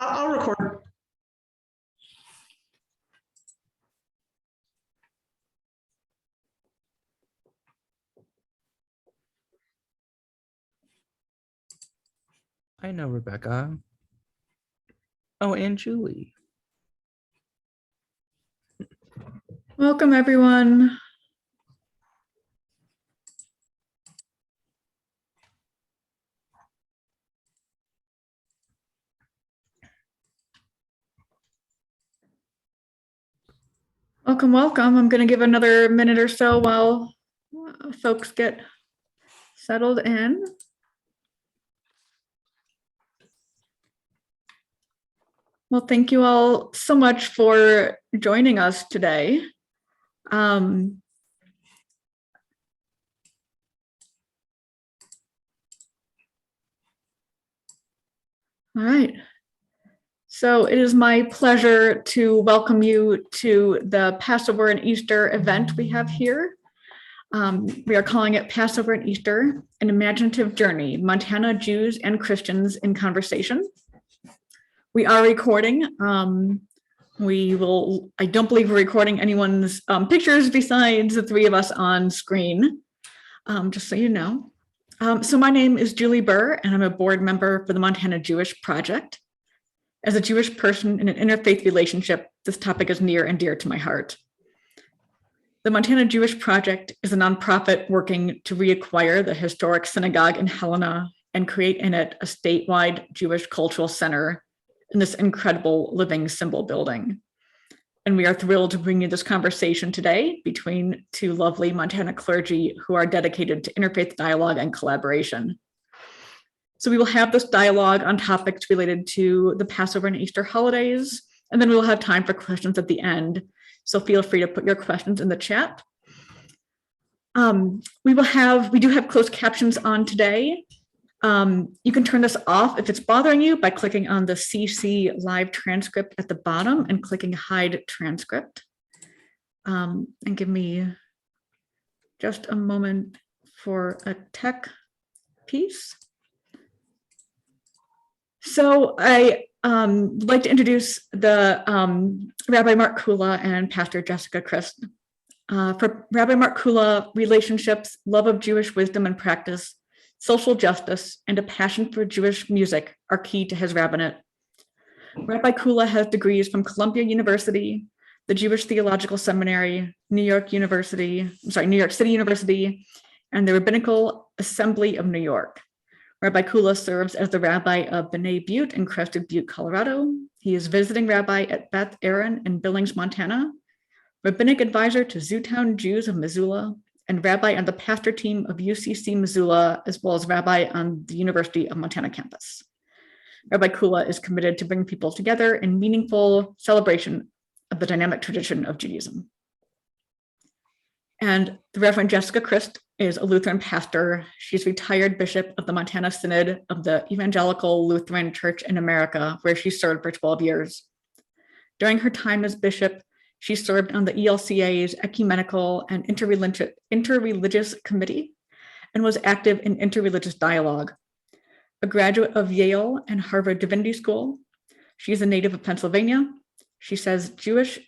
I'll record. I know Rebecca. Oh, and Julie. Welcome, everyone. Welcome, welcome. I'm going to give another minute or so while folks get settled in. Well, thank you all so much for joining us today. All right. So it is my pleasure to welcome you to the Passover and Easter event we have here. We are calling it Passover and Easter, an imaginative journey, Montana Jews and Christians in conversation. We are recording. I don't believe we're recording anyone's pictures besides the three of us on screen, just so you know. So my name is Julie Burr, and I'm a board member for the Montana Jewish Project. As a Jewish person in an interfaith relationship, this topic is near and dear to my heart. The Montana Jewish Project is a nonprofit working to reacquire the historic synagogue in Helena and create in it a statewide Jewish cultural center in this incredible living symbol building. And we are thrilled to bring you this conversation today between two lovely Montana clergy who are dedicated to interfaith dialogue and collaboration. So we will have this dialogue on topics related to the Passover and Easter holidays, and then we will have time for questions at the end. So feel free to put your questions in the chat. We do have closed captions on today. You can turn this off if it's bothering you by clicking on the CC live transcript at the bottom and clicking hide transcript. And give me just a moment for a tech piece. So I would like to introduce the Rabbi Mark Kula and Pastor Jessica Christ. For Rabbi Mark Kula, relationships, love of Jewish wisdom and practice, social justice, and a passion for Jewish music are key to his rabbinate. Rabbi Kula has degrees from Columbia University, the Jewish Theological Seminary, New York City University, and the Rabbinical Assembly of New York. Rabbi Kula serves as the rabbi of B'nai Butte in Crested Butte, Colorado. He is visiting rabbi at Beth Aaron in Billings, Montana, rabbinic advisor to Zootown Jews of Missoula, and rabbi on the pastor team of UCC Missoula, as well as rabbi on the University of Montana campus. Rabbi Kula is committed to bring people together in meaningful celebration of the dynamic tradition of Judaism. And the Reverend Jessica Christ is a Lutheran pastor. She's retired bishop of the Montana Synod of the Evangelical Lutheran Church in America, where she served for 12 years. During her time as bishop, she served on the ELCA's Ecumenical and Interreligious Committee and was active in interreligious dialogue. A graduate of Yale and Harvard Divinity School, she is a native of Pennsylvania. She says, Jewish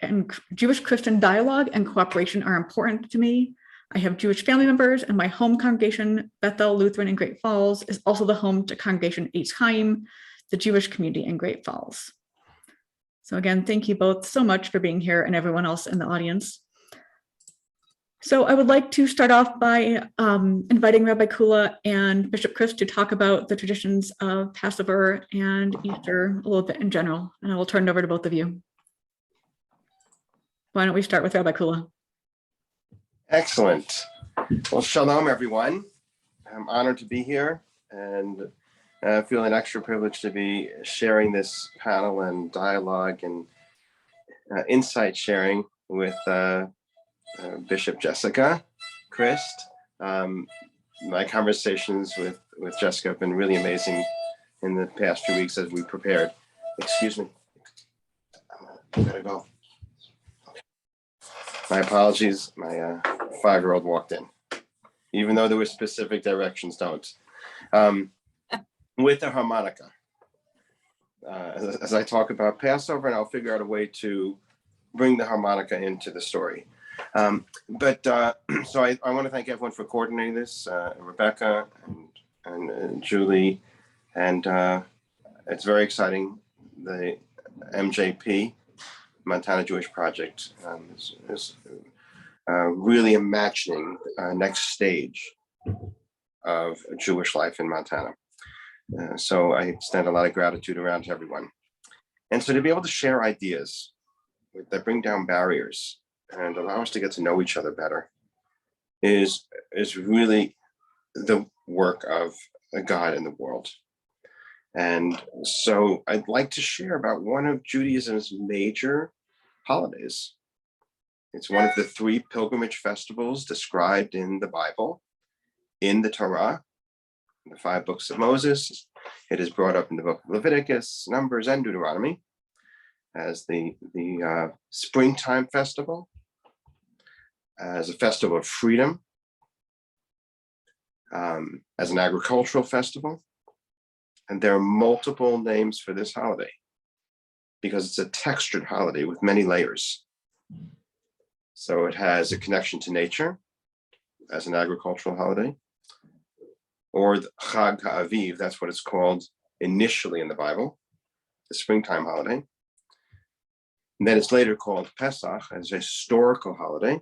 Christian dialogue and cooperation are important to me. I have Jewish family members, and my home congregation, Bethel Lutheran in Great Falls, is also the home to Congregation Eitz Chaim, the Jewish community in Great Falls. So again, thank you both so much for being here and everyone else in the audience. So I would like to start off by inviting Rabbi Kula and Bishop Christ to talk about the traditions of Passover and Easter a little bit in general, and I will turn it over to both of you. Why don't we start with Rabbi Kula? Excellent. Well, shalom, everyone. I'm honored to be here and feel an extra privilege to be sharing this panel and dialogue and insight sharing with Bishop Jessica Christ. My conversations with Jessica have been really amazing in the past few weeks as we prepared. Excuse me. I gotta go. My apologies. My 5-year-old walked in, even though there were specific directions. Don't. With the harmonica. as I talk about Passover, and I'll figure out a way to bring the harmonica into the story. So I want to thank everyone for coordinating this, Rebecca and Julie, and it's very exciting. The MJP, Montana Jewish Project, is really imagining next stage of Jewish life in Montana. So I extend a lot of gratitude around to everyone. And so to be able to share ideas that bring down barriers and allow us to get to know each other better is really the work of God in the world. And so I'd like to share about one of Judaism's major holidays. It's one of the 3 pilgrimage festivals described in the Bible, in the Torah, in the 5 books of Moses. It is brought up in the book of Leviticus, Numbers, and Deuteronomy as the springtime festival, as a festival of freedom, as an agricultural festival. And there are multiple names for this holiday because it's a textured holiday with many layers. So it has a connection to nature as an agricultural holiday, or the Chag HaAviv, that's what it's called initially in the Bible, the springtime holiday. And then it's later called Pesach as a historical holiday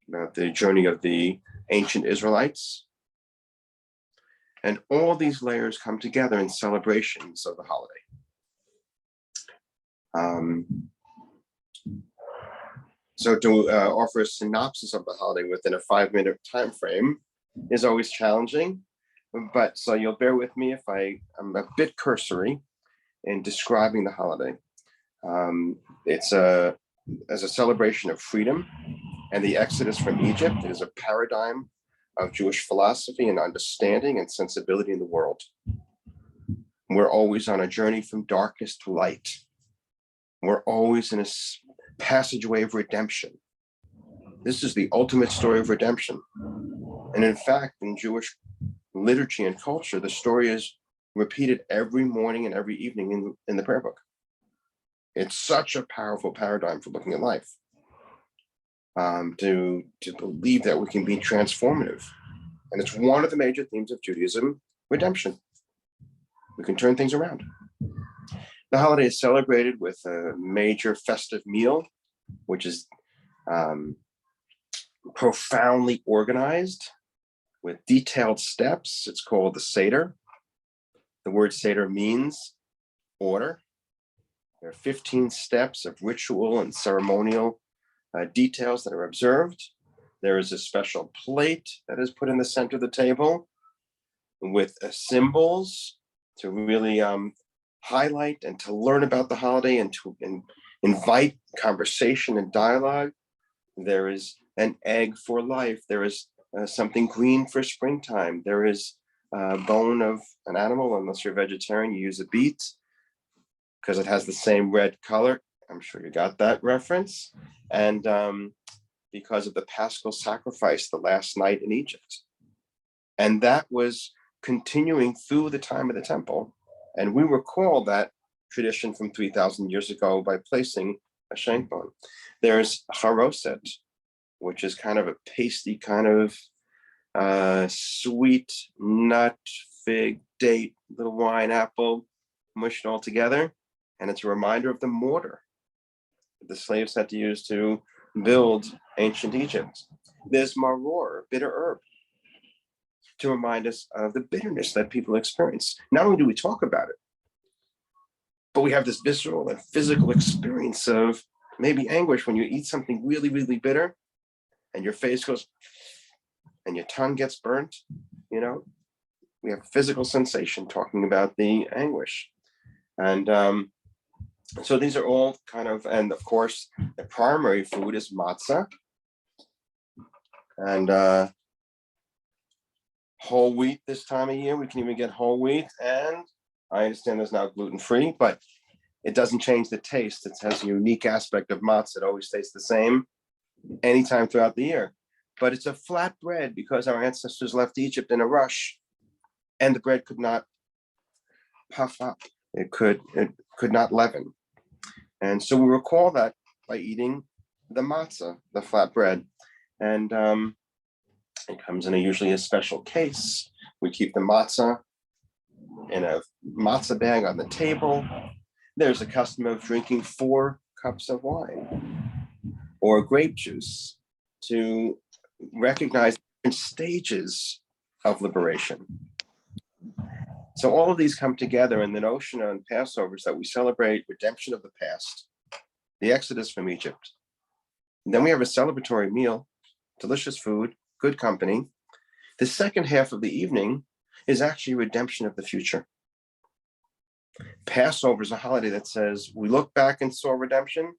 about the journey of the ancient Israelites. And all these layers come together in celebrations of the holiday. So to offer a synopsis of the holiday within a 5-minute time frame is always challenging. But so you'll bear with me if I'm a bit cursory in describing the holiday. It's as a celebration of freedom and the exodus from Egypt. It is a paradigm of Jewish philosophy and understanding and sensibility in the world. We're always on a journey from darkness to light. We're always in a passageway of redemption. This is the ultimate story of redemption. And in fact, in Jewish liturgy and culture, the story is repeated every morning and every evening in the prayer book. It's such a powerful paradigm for looking at life. To believe that we can be transformative. And it's one of the major themes of Judaism, redemption. We can turn things around. The holiday is celebrated with a major festive meal, which is profoundly organized with detailed steps. It's called the Seder. The word Seder means order. There are 15 steps of ritual and ceremonial details that are observed. There is a special plate that is put in the center of the table with symbols to really highlight and to learn about the holiday and to invite conversation and dialogue. There is an egg for life. There is something green for springtime. There is a bone of an animal. Unless you're vegetarian, you use a beet because it has the same red color. I'm sure you got that reference. And because of the Paschal sacrifice, the last night in Egypt. And that was continuing through the time of the temple. And we recall that tradition from 3,000 years ago by placing a shank bone. There's haroset, which is kind of a pasty kind of sweet nut, fig, date, little wine, apple, mushed all together. And it's a reminder of the mortar the slaves had to use to build ancient Egypt. There's maror, bitter herb, to remind us of the bitterness that people experience. Not only do we talk about it, but we have this visceral and physical experience of maybe anguish when you eat something really, really bitter and your face goes and your tongue gets burnt. You know, we have physical sensation talking about the anguish. And so these are all kind of, and of course, the primary food is matzah. And whole wheat this time of year, we can even get whole wheat. And I understand there's now gluten-free, but it doesn't change the taste. It has a unique aspect of matzah. It always tastes the same anytime throughout the year. But it's a flat bread because our ancestors left Egypt in a rush and the bread could not puff up. It could could not leaven. And so we recall that by eating the matzah, the flat bread. And it comes in usually a special case. We keep the matzah in a matzah bag on the table. There's a custom of drinking 4 cups of wine or grape juice to recognize different stages of liberation. So all of these come together in the notion on Passover is that we celebrate redemption of the past, the exodus from Egypt. And then we have a celebratory meal, delicious food, good company. The second half of the evening is actually redemption of the future. Passover is a holiday that says we look back and saw redemption.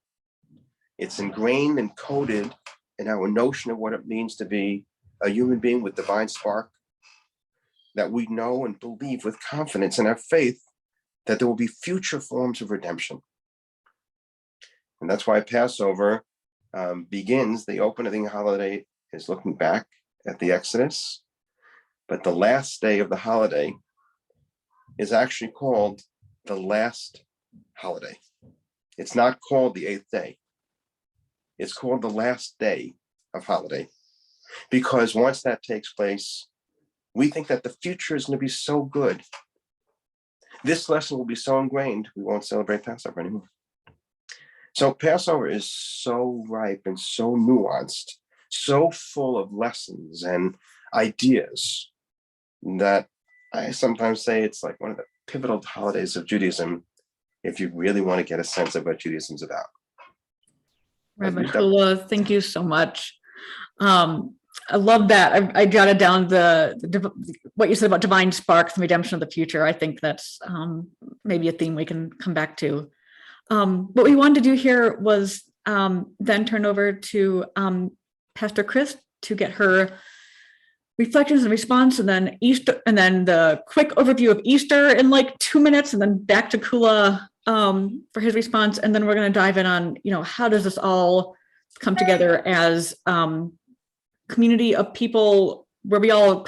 It's ingrained and coded in our notion of what it means to be a human being with divine spark, that we know and believe with confidence and have faith that there will be future forms of redemption. And that's why Passover begins, the opening holiday is looking back at the Exodus, but the last day of the holiday is actually called the last holiday. It's not called the 8th day. It's called the last day of holiday, because once that takes place, we think that the future is going to be so good. This lesson will be so ingrained, we won't celebrate Passover anymore. So Passover is so ripe and so nuanced, so full of lessons and ideas that I sometimes say it's like one of the pivotal holidays of Judaism, if you really want to get a sense of what Judaism's about. Rabbi Shula, thank you so much. I love that. I jotted down what you said about divine sparks and redemption of the future. I think that's maybe a theme we can come back to. What we wanted to do here was then turn over to Pastor Chris to get her reflections and response, and then Easter, and then the quick overview of Easter in like 2 minutes, and then back to Kula for his response, and then we're going to dive in on, how does this all come together as community of people where we all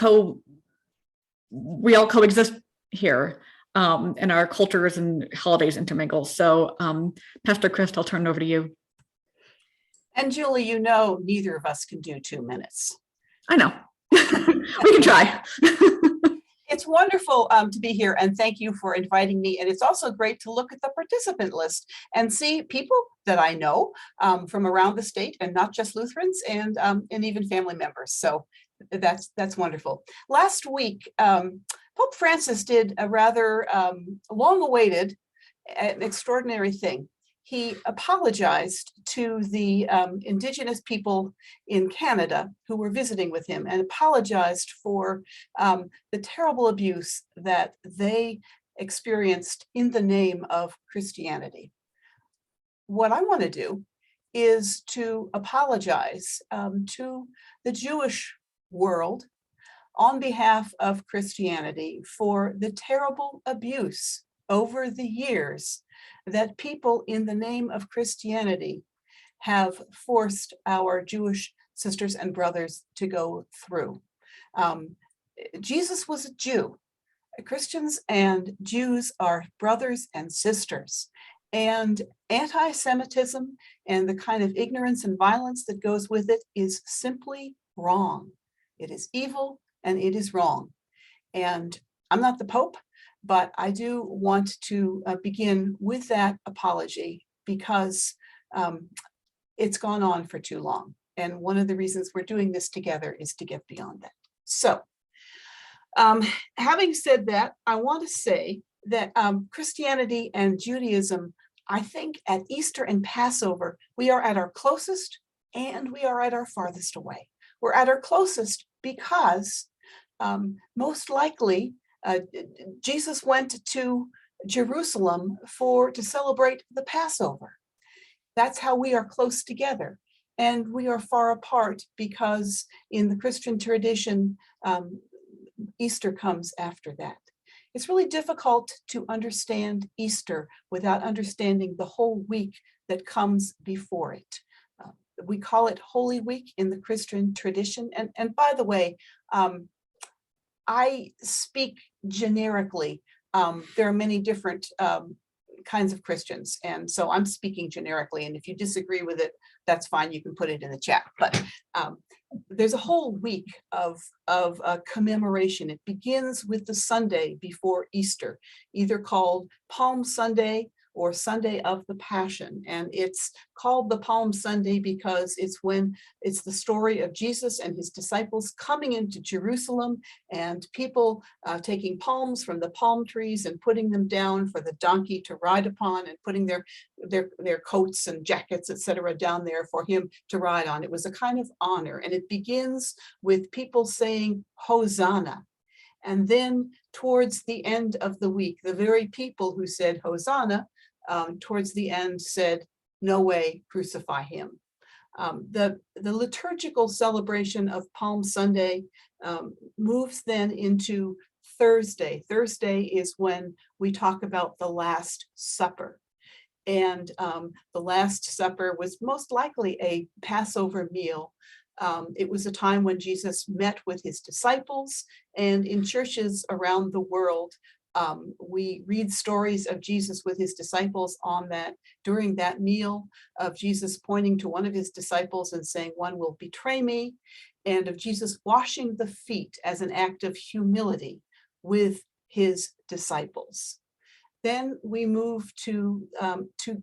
coexist here, and our cultures and holidays intermingle. So Pastor Chris, I'll turn it over to you. And Julie, neither of us can do 2 minutes. I know. We can try. It's wonderful to be here, and thank you for inviting me. And it's also great to look at the participant list and see people that I know from around the state, and not just Lutherans, and even family members. So that's wonderful. Last week, Pope Francis did a rather long-awaited, extraordinary thing. He apologized to the Indigenous people in Canada who were visiting with him, and apologized for the terrible abuse that they experienced in the name of Christianity. What I want to do is to apologize to the Jewish world on behalf of Christianity for the terrible abuse over the years that people in the name of Christianity have forced our Jewish sisters and brothers to go through. Jesus was a Jew. Christians and Jews are brothers and sisters. And anti-Semitism and the kind of ignorance and violence that goes with it is simply wrong. It is evil and it is wrong. And I'm not the Pope, but I do want to begin with that apology, because it's gone on for too long. And one of the reasons we're doing this together is to get beyond that. So having said that, I want to say that Christianity and Judaism, I think at Easter and Passover, we are at our closest and we are at our farthest away. We're at our closest because most likely Jesus went to Jerusalem to celebrate the Passover. That's how we are close together. And we are far apart because in the Christian tradition, Easter comes after that. It's really difficult to understand Easter without understanding the whole week that comes before it. We call it Holy Week in the Christian tradition. And by the way, I speak generically. There are many different kinds of Christians. And so I'm speaking generically, and if you disagree with it, that's fine. You can put it in the chat. But there's a whole week of commemoration. It begins with the Sunday before Easter, either called Palm Sunday or Sunday of the Passion. And it's called the Palm Sunday because it's the story of Jesus and his disciples coming into Jerusalem, and people taking palms from the palm trees and putting them down for the donkey to ride upon, and putting their coats and jackets, etc., down there for him to ride on. It was a kind of honor, and it begins with people saying Hosanna. And then towards the end of the week, the very people who said Hosanna, towards the end said, no way, crucify him. The liturgical celebration of Palm Sunday moves then into Thursday. Thursday is when we talk about the Last Supper. And the Last Supper was most likely a Passover meal. It was a time when Jesus met with his disciples, and in churches around the world, we read stories of Jesus with his disciples during that meal, of Jesus pointing to one of his disciples and saying, one will betray me, and of Jesus washing the feet as an act of humility with his disciples. Then we move to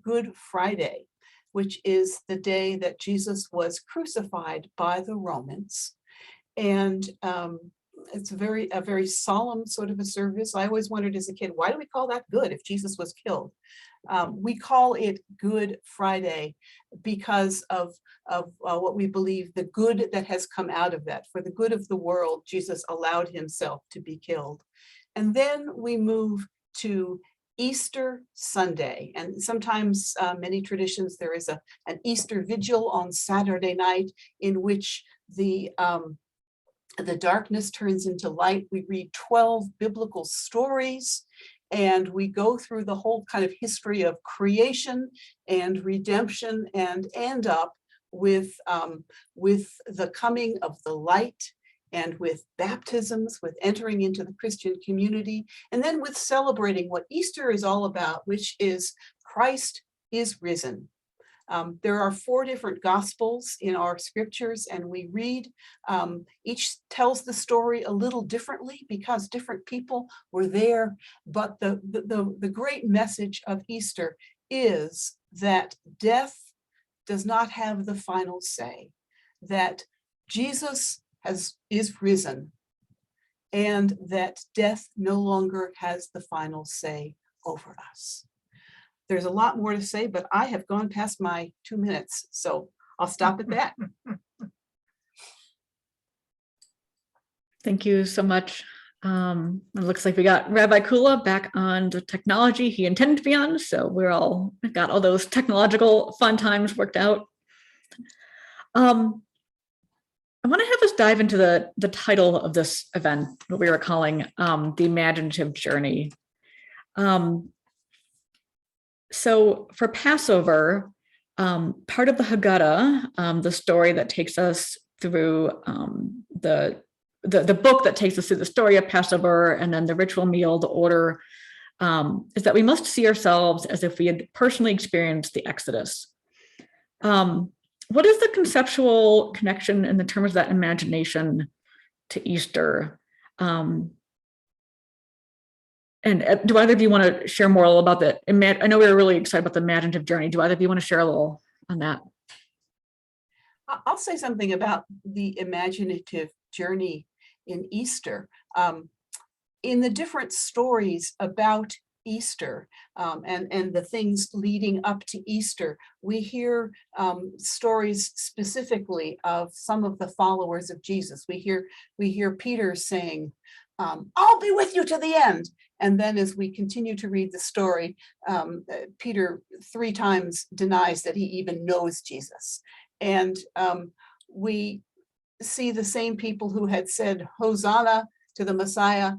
Good Friday, which is the day that Jesus was crucified by the Romans. And it's a very solemn sort of a service. I always wondered as a kid, why do we call that good if Jesus was killed? We call it Good Friday because of what we believe, the good that has come out of that. For the good of the world, Jesus allowed himself to be killed. And then we move to Easter Sunday. And sometimes many traditions, there is an Easter vigil on Saturday night in which the darkness turns into light. We read 12 biblical stories, and we go through the whole kind of history of creation and redemption, and end up with the coming of the light, and with baptisms, with entering into the Christian community, and then with celebrating what Easter is all about, which is Christ is risen. There are 4 different gospels in our scriptures, and we read, each tells the story a little differently because different people were there. But the great message of Easter is that death does not have the final say, that Jesus is risen, and that death no longer has the final say over us. There's a lot more to say, but I have gone past my 2 minutes, so I'll stop at that. Thank you so much. It looks like we got Rabbi Kula back on the technology he intended to be on, so we've got all those technological fun times worked out. I want to have us dive into the title of this event, what we were calling the Imaginative Journey. So for Passover, part of the Haggadah, the story that takes us through the book that takes us through the story of Passover, and then the ritual meal, the order, is that we must see ourselves as if we had personally experienced the Exodus. What is the conceptual connection in the terms of that imagination to Easter? And do either of you want to share more about that? I know we were really excited about the imaginative journey. Do either of you want to share a little on that? I'll say something about the imaginative journey in Easter. In the different stories about Easter and the things leading up to Easter, we hear stories specifically of some of the followers of Jesus. We hear Peter saying, I'll be with you to the end. And then as we continue to read the story, Peter 3 times denies that he even knows Jesus. And we see the same people who had said Hosanna to the Messiah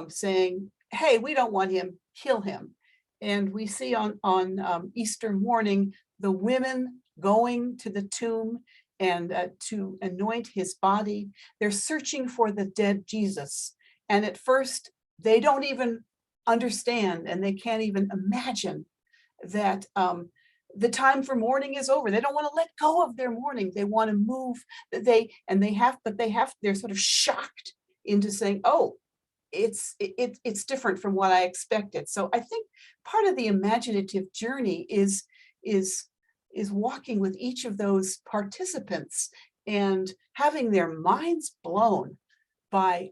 saying, hey, we don't want him, kill him. And we see on Easter morning, the women going to the tomb and to anoint his body. They're searching for the dead Jesus. And at first, they don't even understand, and they can't even imagine that the time for mourning is over. They don't want to let go of their mourning. They want to move. They're sort of shocked into saying, oh, it's different from what I expected. So I think part of the imaginative journey is walking with each of those participants and having their minds blown by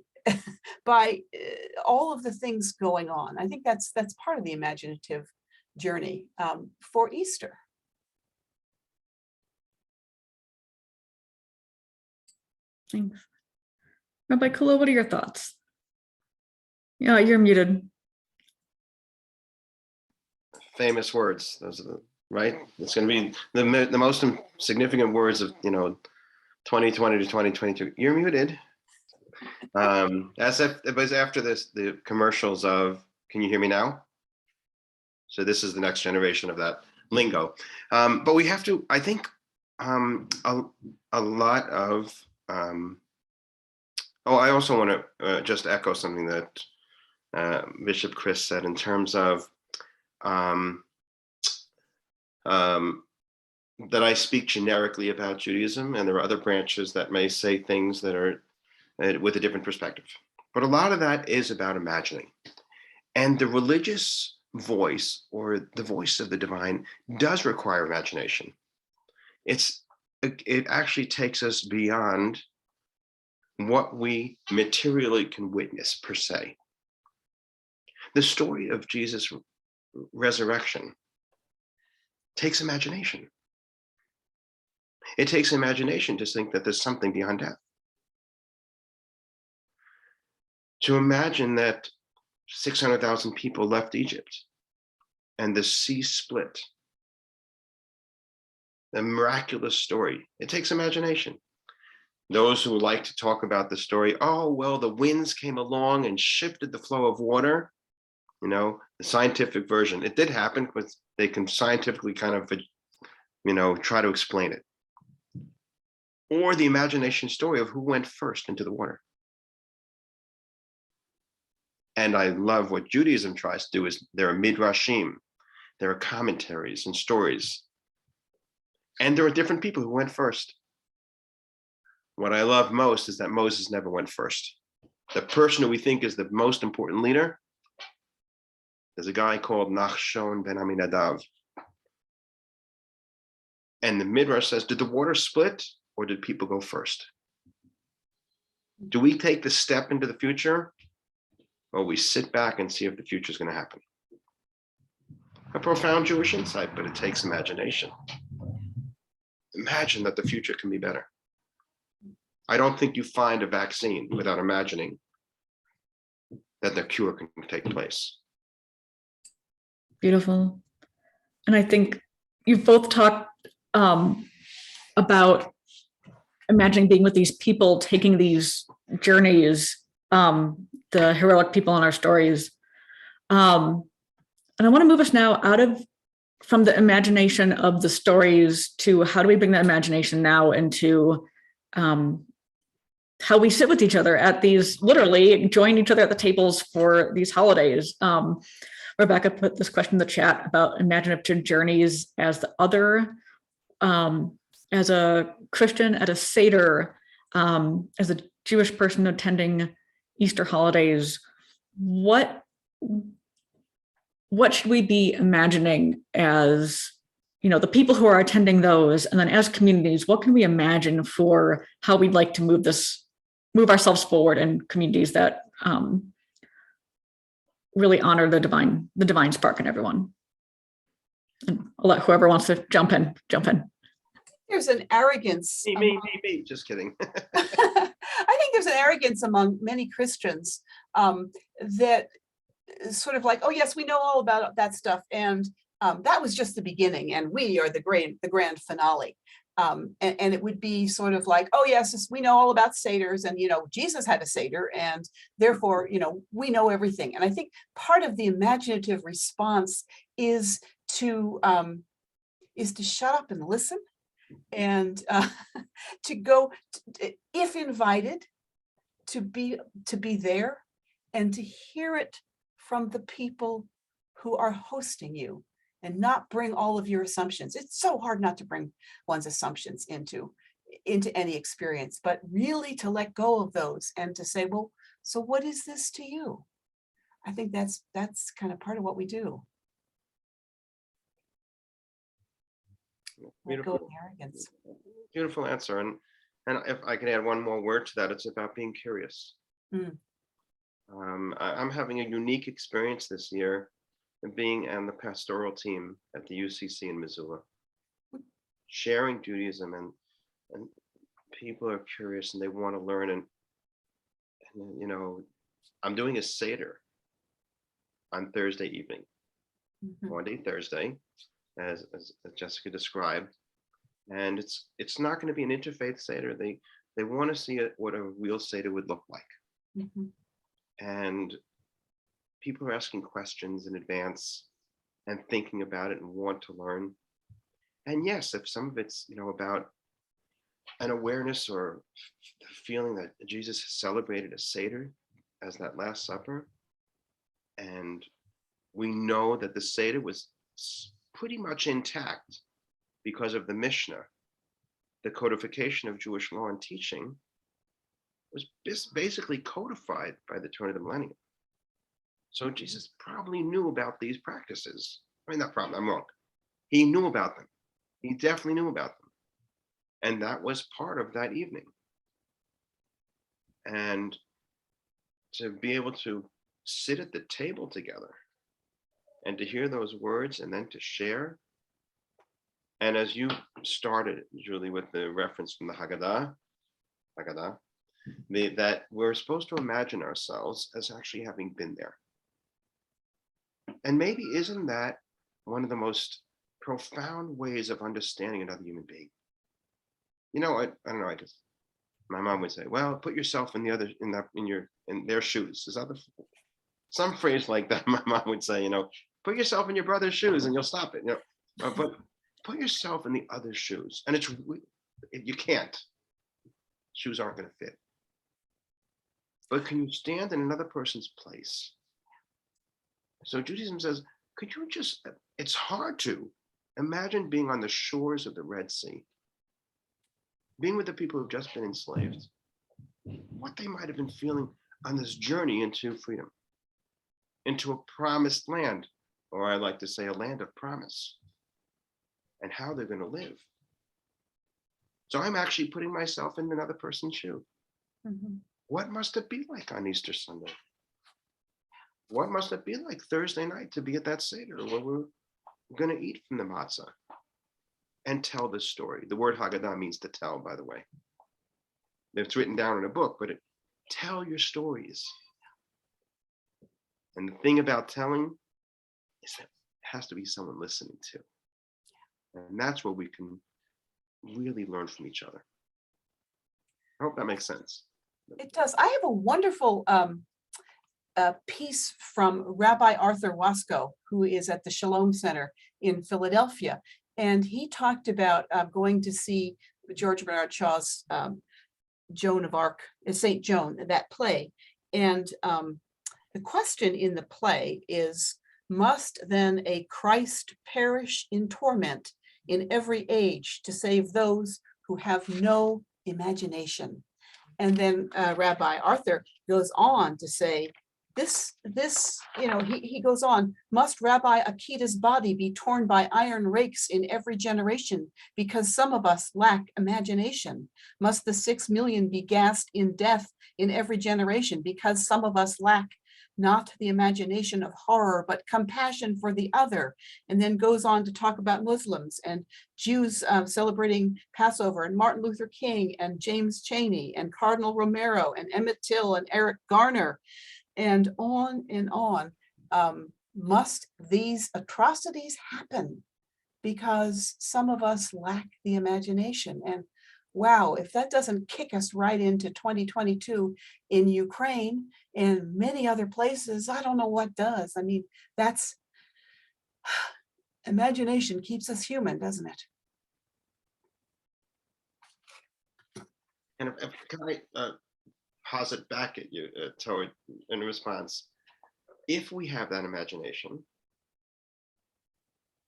all of the things going on. I think that's part of the imaginative journey for Easter. Thanks. Rabbi Kula, what are your thoughts? Yeah, you're muted. Famous words. Those are right. It's going to be the most significant words of 2020 to 2022. You're muted. As if it was after the commercials of, can you hear me now? So this is the next generation of that lingo. But we have to, I think, a lot of, I also want to just echo something that Bishop Chris said in terms of that I speak generically about Judaism, and there are other branches that may say things that are with a different perspective. But a lot of that is about imagining. And the religious voice, or the voice of the divine, does require imagination. It actually takes us beyond what we materially can witness per se. The story of Jesus' resurrection takes imagination. It takes imagination to think that there's something beyond death. To imagine that 600,000 people left Egypt and the sea split. The miraculous story. It takes imagination. Those who like to talk about the story, oh, well, the winds came along and shifted the flow of water. The scientific version. It did happen, but they can scientifically kind of, try to explain it. Or the imagination story of who went first into the water. And I love what Judaism tries to do is there are midrashim, there are commentaries and stories. And there are different people who went first. What I love most is that Moses never went first. The person who we think is the most important leader, there's a guy called Nachshon ben Aminadav. And the Midrash says, did the water split or did people go first? Do we take the step into the future, or we sit back and see if the future is going to happen? A profound Jewish insight, but it takes imagination. Imagine that the future can be better. I don't think you find a vaccine without imagining that the cure can take place. Beautiful. And I think you've both talked about imagining being with these people, taking these journeys, the heroic people in our stories. And I want to move us now from the imagination of the stories to how do we bring that imagination now into how we sit with each other at these, literally join each other at the tables for these holidays. Rebecca put this question in the chat about imaginative journeys as the other, as a Christian at a Seder, as a Jewish person attending Easter holidays. What should we be imagining as, the people who are attending those, and then as communities, what can we imagine for how we'd like to move ourselves forward in communities that really honor the divine spark in everyone? And I'll let whoever wants to jump in. There's an arrogance. Me. Just kidding. I think there's an arrogance among many Christians that is sort of like, oh yes, we know all about that stuff, and that was just the beginning, and we are the grand finale. And it would be sort of like, oh yes, we know all about Seders, and Jesus had a Seder, and therefore we know everything. And I think part of the imaginative response is to shut up and listen, and to go, if invited, to be there and to hear it from the people who are hosting you and not bring all of your assumptions. It's so hard not to bring one's assumptions into any experience, but really to let go of those and to say, well, so what is this to you? I think that's kind of part of what we do. Let go of Beautiful, the arrogance. beautiful answer. And if I can add one more word to that, it's about being curious. Mm. I'm having a unique experience this year of being on the pastoral team at the UCC in Missoula, sharing Judaism, and people are curious and they want to learn. And you know, I'm doing a Seder on Thursday evening, Mhm. Monday, Thursday, as Jessica described. And it's not going to be an interfaith Seder. They want to see what a real Seder would look like. Mhm. And people are asking questions in advance and thinking about it and want to learn. And yes, if some of it's, about an awareness or the feeling that Jesus celebrated a Seder as that Last Supper, and we know that the Seder was pretty much intact because of the Mishnah, the codification of Jewish law and teaching was basically codified by the turn of the millennium. So Jesus probably knew about these practices. I mean, not probably, I'm wrong. He knew about them. He definitely knew about them. And that was part of that evening. And to be able to sit at the table together and to hear those words and then to share. And as you started, Julie, with the reference from the Haggadah, that we're supposed to imagine ourselves as actually having been there. And maybe isn't that one of the most profound ways of understanding another human being? I don't know, my mom would say, well, put yourself in their shoes. Is that some phrase like that my mom would say, put yourself in your brother's shoes and you'll stop it. But put yourself in the other shoes. And you can't. Shoes aren't going to fit. But can you stand in another person's place? So Judaism says, it's hard to imagine being on the shores of the Red Sea, being with the people who've just been enslaved, what they might have been feeling on this journey into freedom, into a promised land, or I like to say a land of promise, and how they're going to live. So I'm actually putting myself in another person's shoe. Mhm. What must it be like on Easter Sunday? What must it be like Thursday night to be at that Seder where we're going to eat from the matzah and tell this story? The word Haggadah means to tell, by the way. It's written down in a book, but tell your stories. And the thing about telling is that it has to be someone listening to. And that's where we can really learn from each other. I hope that makes sense. It does. I have a wonderful piece from Rabbi Arthur Wasco, who is at the Shalom Center in Philadelphia. And he talked about going to see George Bernard Shaw's Joan of Arc, Saint Joan, that play. And the question in the play is, must then a Christ perish in torment in every age to save those who have no imagination? And then Rabbi Arthur goes on to say, he goes on, must Rabbi Akita's body be torn by iron rakes in every generation because some of us lack imagination? Must the 6 million be gassed in death in every generation because some of us lack not the imagination of horror, but compassion for the other? And then goes on to talk about Muslims and Jews celebrating Passover, and Martin Luther King and James Chaney and Cardinal Romero and Emmett Till and Eric Garner, and on and on. Must these atrocities happen because some of us lack the imagination? And wow, if that doesn't kick us right into 2022 in Ukraine and many other places, I don't know what does. I mean, that's imagination keeps us human, doesn't it? And can I posit back at you, in response? If we have that imagination,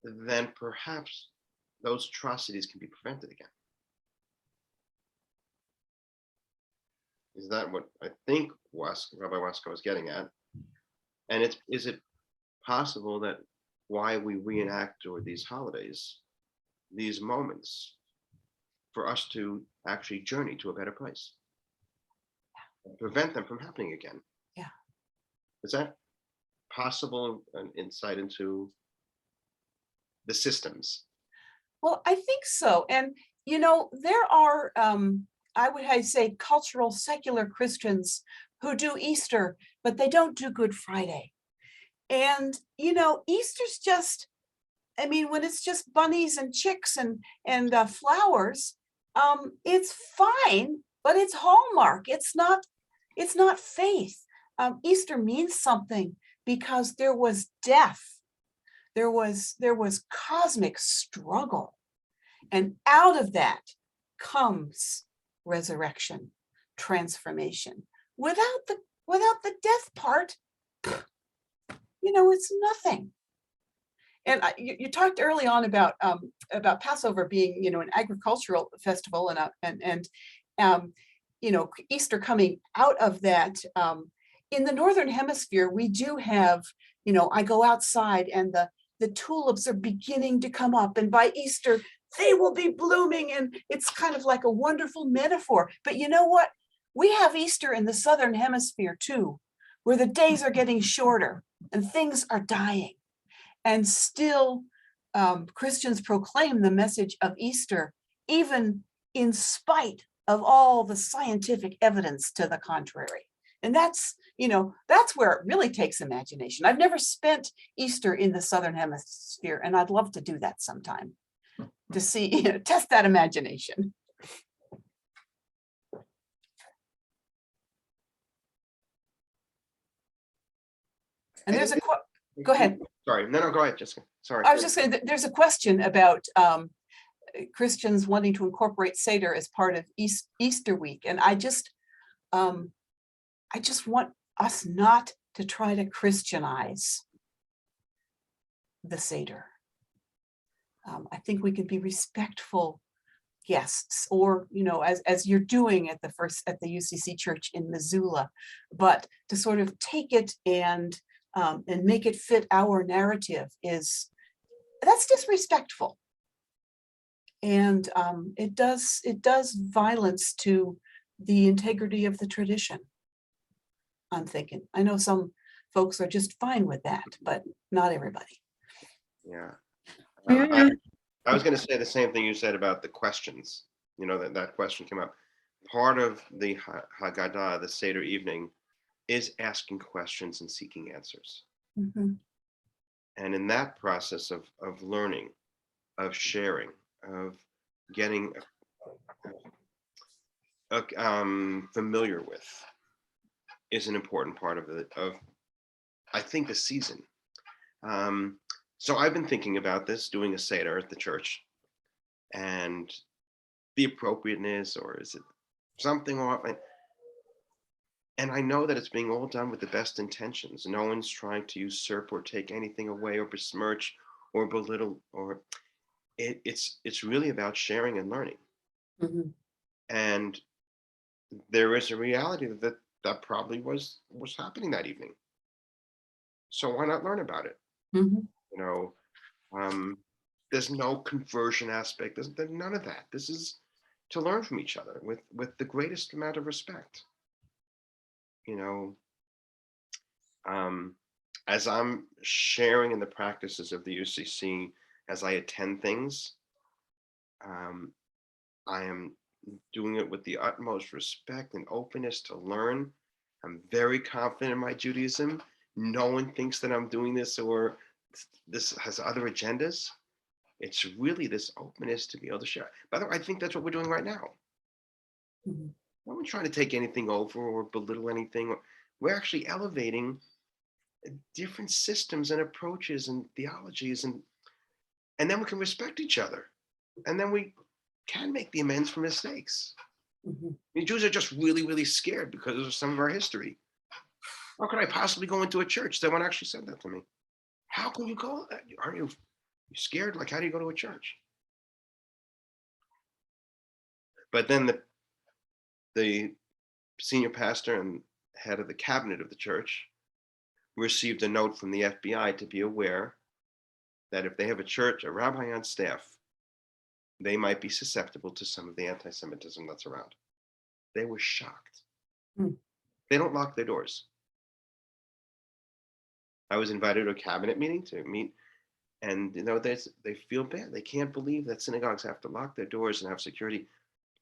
then perhaps those atrocities can be prevented again. Is that what I think Rabbi Wasko was getting at? And is it possible that why we reenact or these holidays, these moments, for us to actually journey to a better place, and prevent them from happening again? Yeah. Is that possible? An insight into the systems? Well, I think so. And, you know, there are, I would say, cultural secular Christians who do Easter, but they don't do Good Friday. And, you know, Easter's just, I mean, when it's just bunnies and chicks and flowers, it's fine, but it's Hallmark. It's not faith. Easter means something because there was death. There was cosmic struggle. And out of that comes resurrection, transformation. Without the death part, you know, it's nothing. And you talked early on about Passover being, you know, an agricultural festival, and you know, Easter coming out of that. In the Northern Hemisphere, we do have, you know, I go outside and the tulips are beginning to come up, and by Easter they will be blooming, and it's kind of like a wonderful metaphor. But you know what? We have Easter in the Southern Hemisphere too, where the days are getting shorter and things are dying. And still, Christians proclaim the message of Easter, even in spite of all the scientific evidence to the contrary. And that's, you know, that's where it really takes imagination. I've never spent Easter in the Southern Hemisphere, and I'd love to do that sometime to see, you know, test that imagination. And there's a go ahead. Sorry, no, go ahead, Jessica. Sorry. I was just saying that there's a question about Christians wanting to incorporate Seder as part of Easter week. And I just want us not to try to Christianize the Seder. I think we can be respectful guests, or, you know, as you're doing at the UCC church in Missoula, but to sort of take it and make it fit our narrative that's disrespectful. And it does violence to the integrity of the tradition, I'm thinking. I know some folks are just fine with that, but not everybody. Yeah. Yeah. I was going to say the same thing you said about the questions. You know, that question came up. Part of the Haggadah, the Seder evening, is asking questions and seeking answers. Mm-hmm. And in that process of learning, of sharing, of getting familiar with, is an important part of I think, the season. So I've been thinking about this, doing a Seder at the church, and the appropriateness, or is it something off? And I know that it's being all done with the best intentions. No one's trying to usurp or take anything away or besmirch or belittle, or it's really about sharing and learning. Mm-hmm. And there is a reality that probably was happening that evening. So why not learn about it? Mm-hmm. You know, there's no conversion aspect. There's none of that. This is to learn from each other with the greatest amount of respect. You know, as I'm sharing in the practices of the UCC, as I attend things, I am doing it with the utmost respect and openness to learn. I'm very confident in my Judaism. No one thinks that I'm doing this or this has other agendas. It's really this openness to be able to share. By the way, I think that's what we're doing right now. Mm-hmm. No one's trying to take anything over or belittle anything. We're actually elevating different systems and approaches and theologies, and then we can respect each other, and then we can make the amends for mistakes. Mm-hmm. I mean, Jews are just really, really scared because of some of our history. How could I possibly go into a church? Someone actually said that to me. How can you go? Aren't you You're scared? Like, how do you go to a church? But then the senior pastor and head of the cabinet of the church received a note from the FBI to be aware that if they have a rabbi on staff, they might be susceptible to some of the anti-Semitism that's around. They were shocked. They don't lock their doors. I was invited to a cabinet meeting to meet, and they feel bad. They can't believe that synagogues have to lock their doors and have security,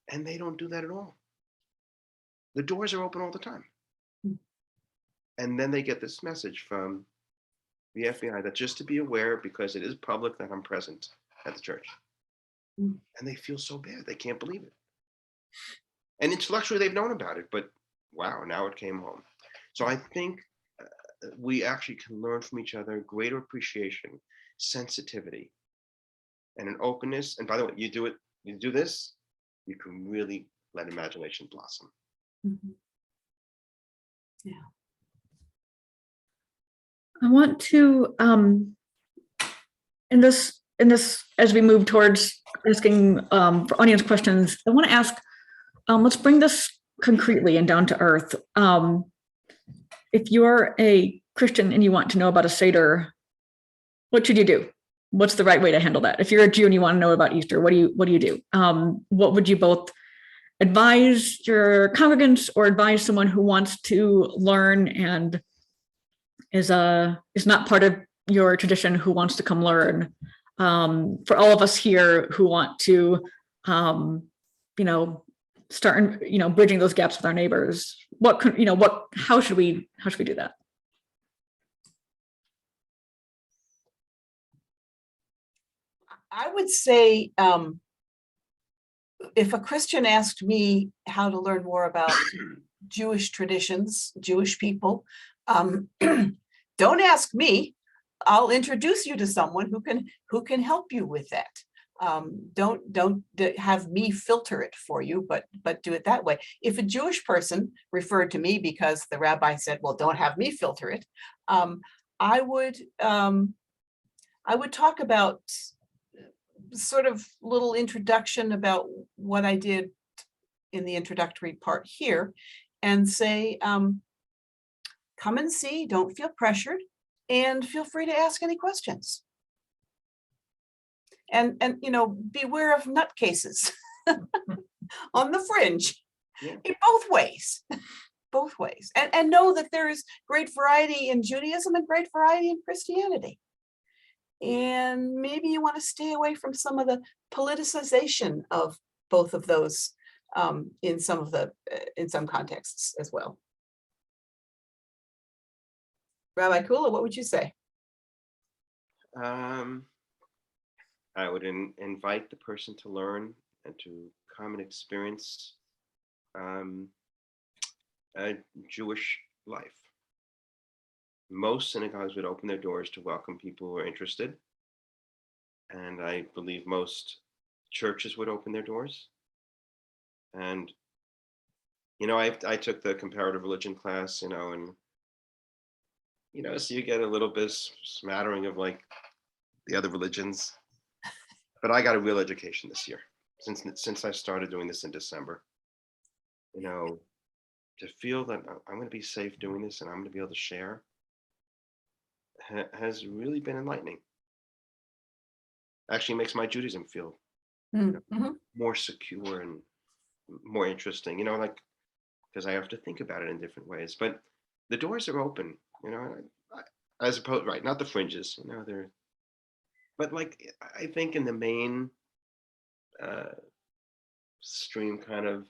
and they don't do that at all. The doors are open all the time. And then they get this message from the FBI that just to be aware, because it is public, that I'm present at the church. And they feel so bad. They can't believe it. And intellectually, they've known about it, but wow, now it came home. So I think we actually can learn from each other greater appreciation, sensitivity, and an openness. And by the way, you do this, you can really let imagination blossom. Yeah. I want to, in this, as we move towards asking for audience questions, I want to ask, let's bring this concretely and down to earth. If you're a Christian and you want to know about a Seder, what should you do? What's the right way to handle that? If you're a Jew and you want to know about Easter, what do you do? What would you both advise your congregants or advise someone who wants to learn and is not part of your tradition who wants to come learn? For all of us here who want to, start, bridging those gaps with our neighbors, how should we do that? I would say, if a Christian asked me how to learn more about Jewish traditions, Jewish people, don't ask me. I'll introduce you to someone who can help you with that. Don't have me filter it for you, but do it that way. If a Jewish person referred to me because the rabbi said, well, don't have me filter it, I would talk about sort of little introduction about what I did in the introductory part here, and say, come and see, don't feel pressured, and feel free to ask any questions. And beware of nutcases on the fringe, in both ways, and know that there is great variety in Judaism and great variety in Christianity. And maybe you want to stay away from some of the politicization of both of those in some contexts as well. Rabbi Kula, what would you say? I would invite the person to learn and to come and experience a Jewish life. Most synagogues would open their doors to welcome people who are interested. And I believe most churches would open their doors. And, I took the comparative religion class, and, so you get a little bit smattering of like the other religions. But I got a real education this year since I started doing this in December. To feel that I'm going to be safe doing this and I'm going to be able to share has really been enlightening. Actually makes my Judaism feel more secure and more interesting, because I have to think about it in different ways. But the doors are open, as opposed, right, not the fringes, but like, I think in the main stream kind of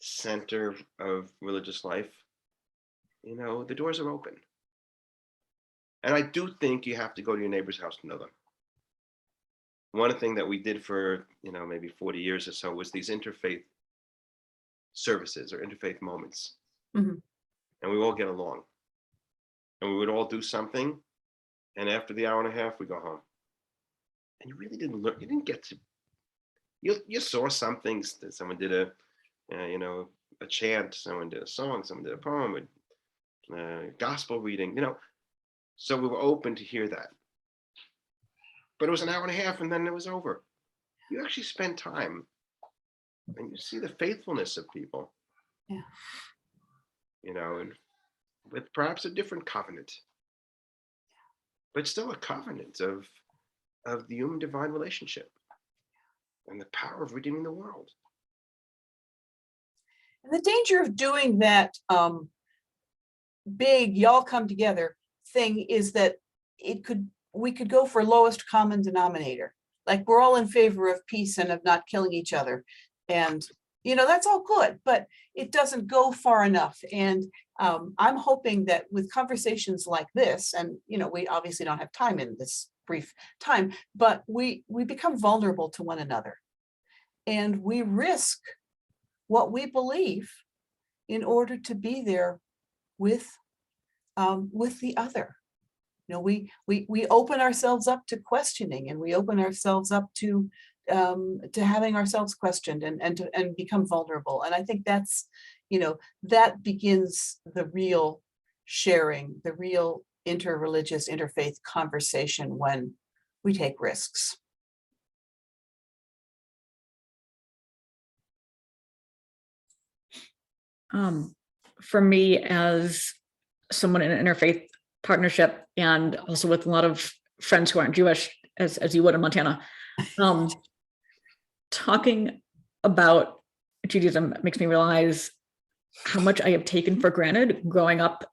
center of religious life, the doors are open. And I do think you have to go to your neighbor's house to know them. One thing that we did for, maybe 40 years or so was these interfaith services or interfaith moments. And we all get along. And we would all do something. And after the hour and a half, we go home. And you really didn't learn, you didn't get to, you saw some things that someone did a chant, someone did a song, someone did a poem, gospel reading, so we were open to hear that. but it was an hour and a half and then it was over. You actually spend time and you see the faithfulness of people. Yeah. You know, and with perhaps a different covenant, but still a covenant of the human divine relationship and the power of redeeming the world. And the danger of doing that big y'all come together thing is that we could go for lowest common denominator. Like we're all in favor of peace and of not killing each other. And, you know, that's all good, but it doesn't go far enough. And I'm hoping that with conversations like this, and, you know, we obviously don't have time in this brief time, but we become vulnerable to one another. And we risk what we believe in order to be there with the other. You know, we open ourselves up to questioning, and we open ourselves up to having ourselves questioned and become vulnerable. And I think that's, you know, that begins the real sharing, the real interreligious, interfaith conversation when we take risks. For me, as someone in an interfaith partnership, and also with a lot of friends who aren't Jewish, as you would in Montana, talking about Judaism makes me realize how much I have taken for granted growing up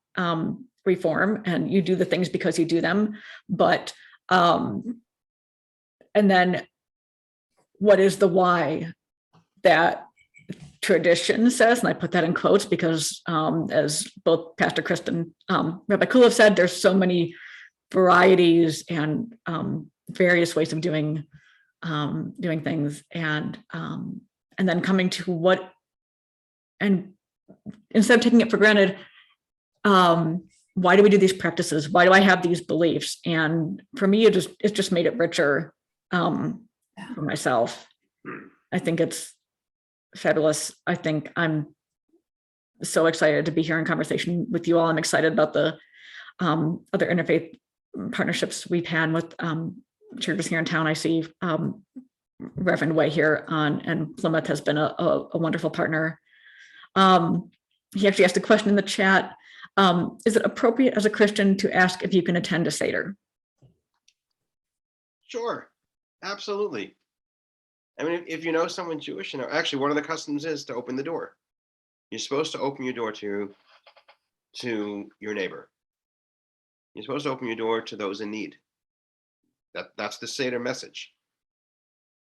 Reform, and you do the things because you do them, but and then what is the why that tradition says, and I put that in quotes because as both Pastor Kristen, Rabbi Kula have said, there's so many varieties and various ways of doing things, and then coming to what, and instead of taking it for granted, why do we do these practices? Why do I have these beliefs? And for me, it just made it richer for myself. I think it's fabulous. I think I'm so excited to be here in conversation with you all. I'm excited about the other interfaith partnerships we've had with churches here in town. I see Reverend Way here and Plymouth has been a wonderful partner. He actually asked a question in the chat. Is it appropriate as a Christian to ask if you can attend a Seder? Sure, absolutely. I mean, if you know someone Jewish, you know, actually one of the customs is to open the door. You're supposed to open your door to your neighbor. You're supposed to open your door to those in need. That's the Seder message.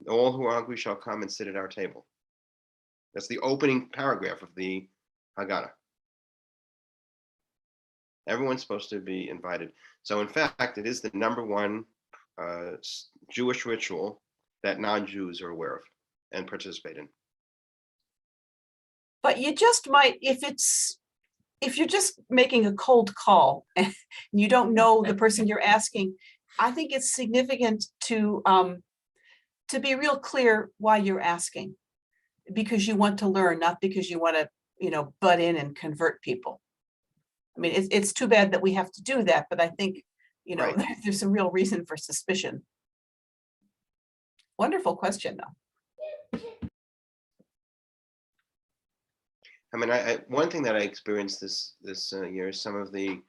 All who are hungry shall come and sit at our table. That's the opening paragraph of the Haggadah. Everyone's supposed to be invited. So in fact, it is the number one Jewish ritual that non-Jews are aware of and participate in. But you just might, if you're just making a cold call and you don't know the person you're asking, I think it's significant to be real clear why you're asking, because you want to learn, not because you want to, you know, butt in and convert people. I mean, it's too bad that we have to do that, but I think, you know, Right. there's a real reason for suspicion. Wonderful question, though. I mean, one thing that I experienced this year is some of the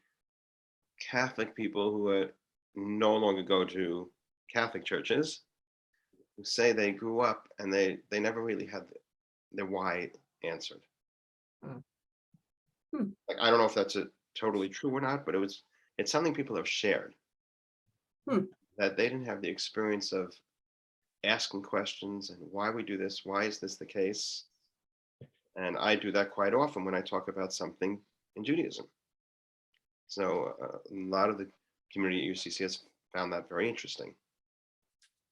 Catholic people who no longer go to Catholic churches, who say they grew up and they never really had their why answered. Like, I don't know if that's totally true or not, but it's something people have shared. That they didn't have the experience of asking questions and why we do this, why is this the case? And I do that quite often when I talk about something in Judaism. So a lot of the community at UCC has found that very interesting.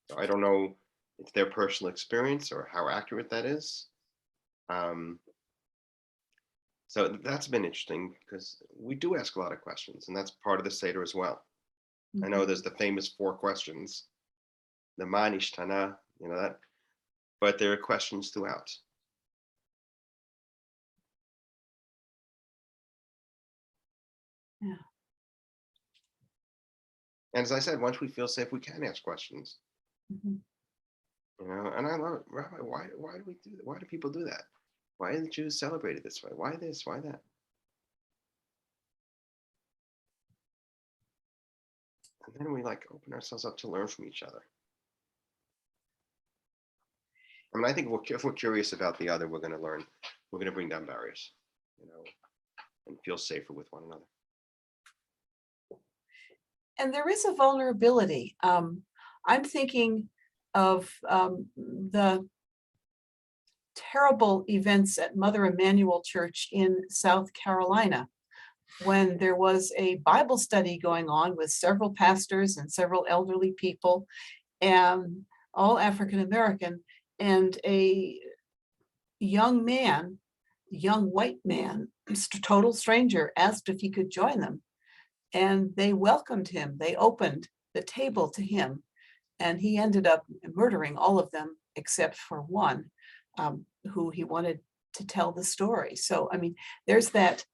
So I don't know if it's their personal experience or how accurate that is. So that's been interesting because we do ask a lot of questions, and that's part of the Seder as well. I know there's the famous 4 questions, the Ma Nishtana, you know that, but there are questions throughout. Yeah. And as I said, once we feel safe, we can ask questions. Mhm. You know, and I love it. Rabbi, why do we do that? Why do people do that? Why are the Jews celebrated this way? Why this? Why that? And then we like open ourselves up to learn from each other. I mean, I think if we're curious about the other, we're going to learn. We're going to bring down barriers, you know, and feel safer with one another. And there is a vulnerability. I'm thinking of the terrible events at Mother Emanuel Church in South Carolina, when there was a Bible study going on with several pastors and several elderly people, and all African American, and a young white man, total stranger, asked if he could join them. And they welcomed him. They opened the table to him, and he ended up murdering all of them except for one, who he wanted to tell the story. So, I mean, there is that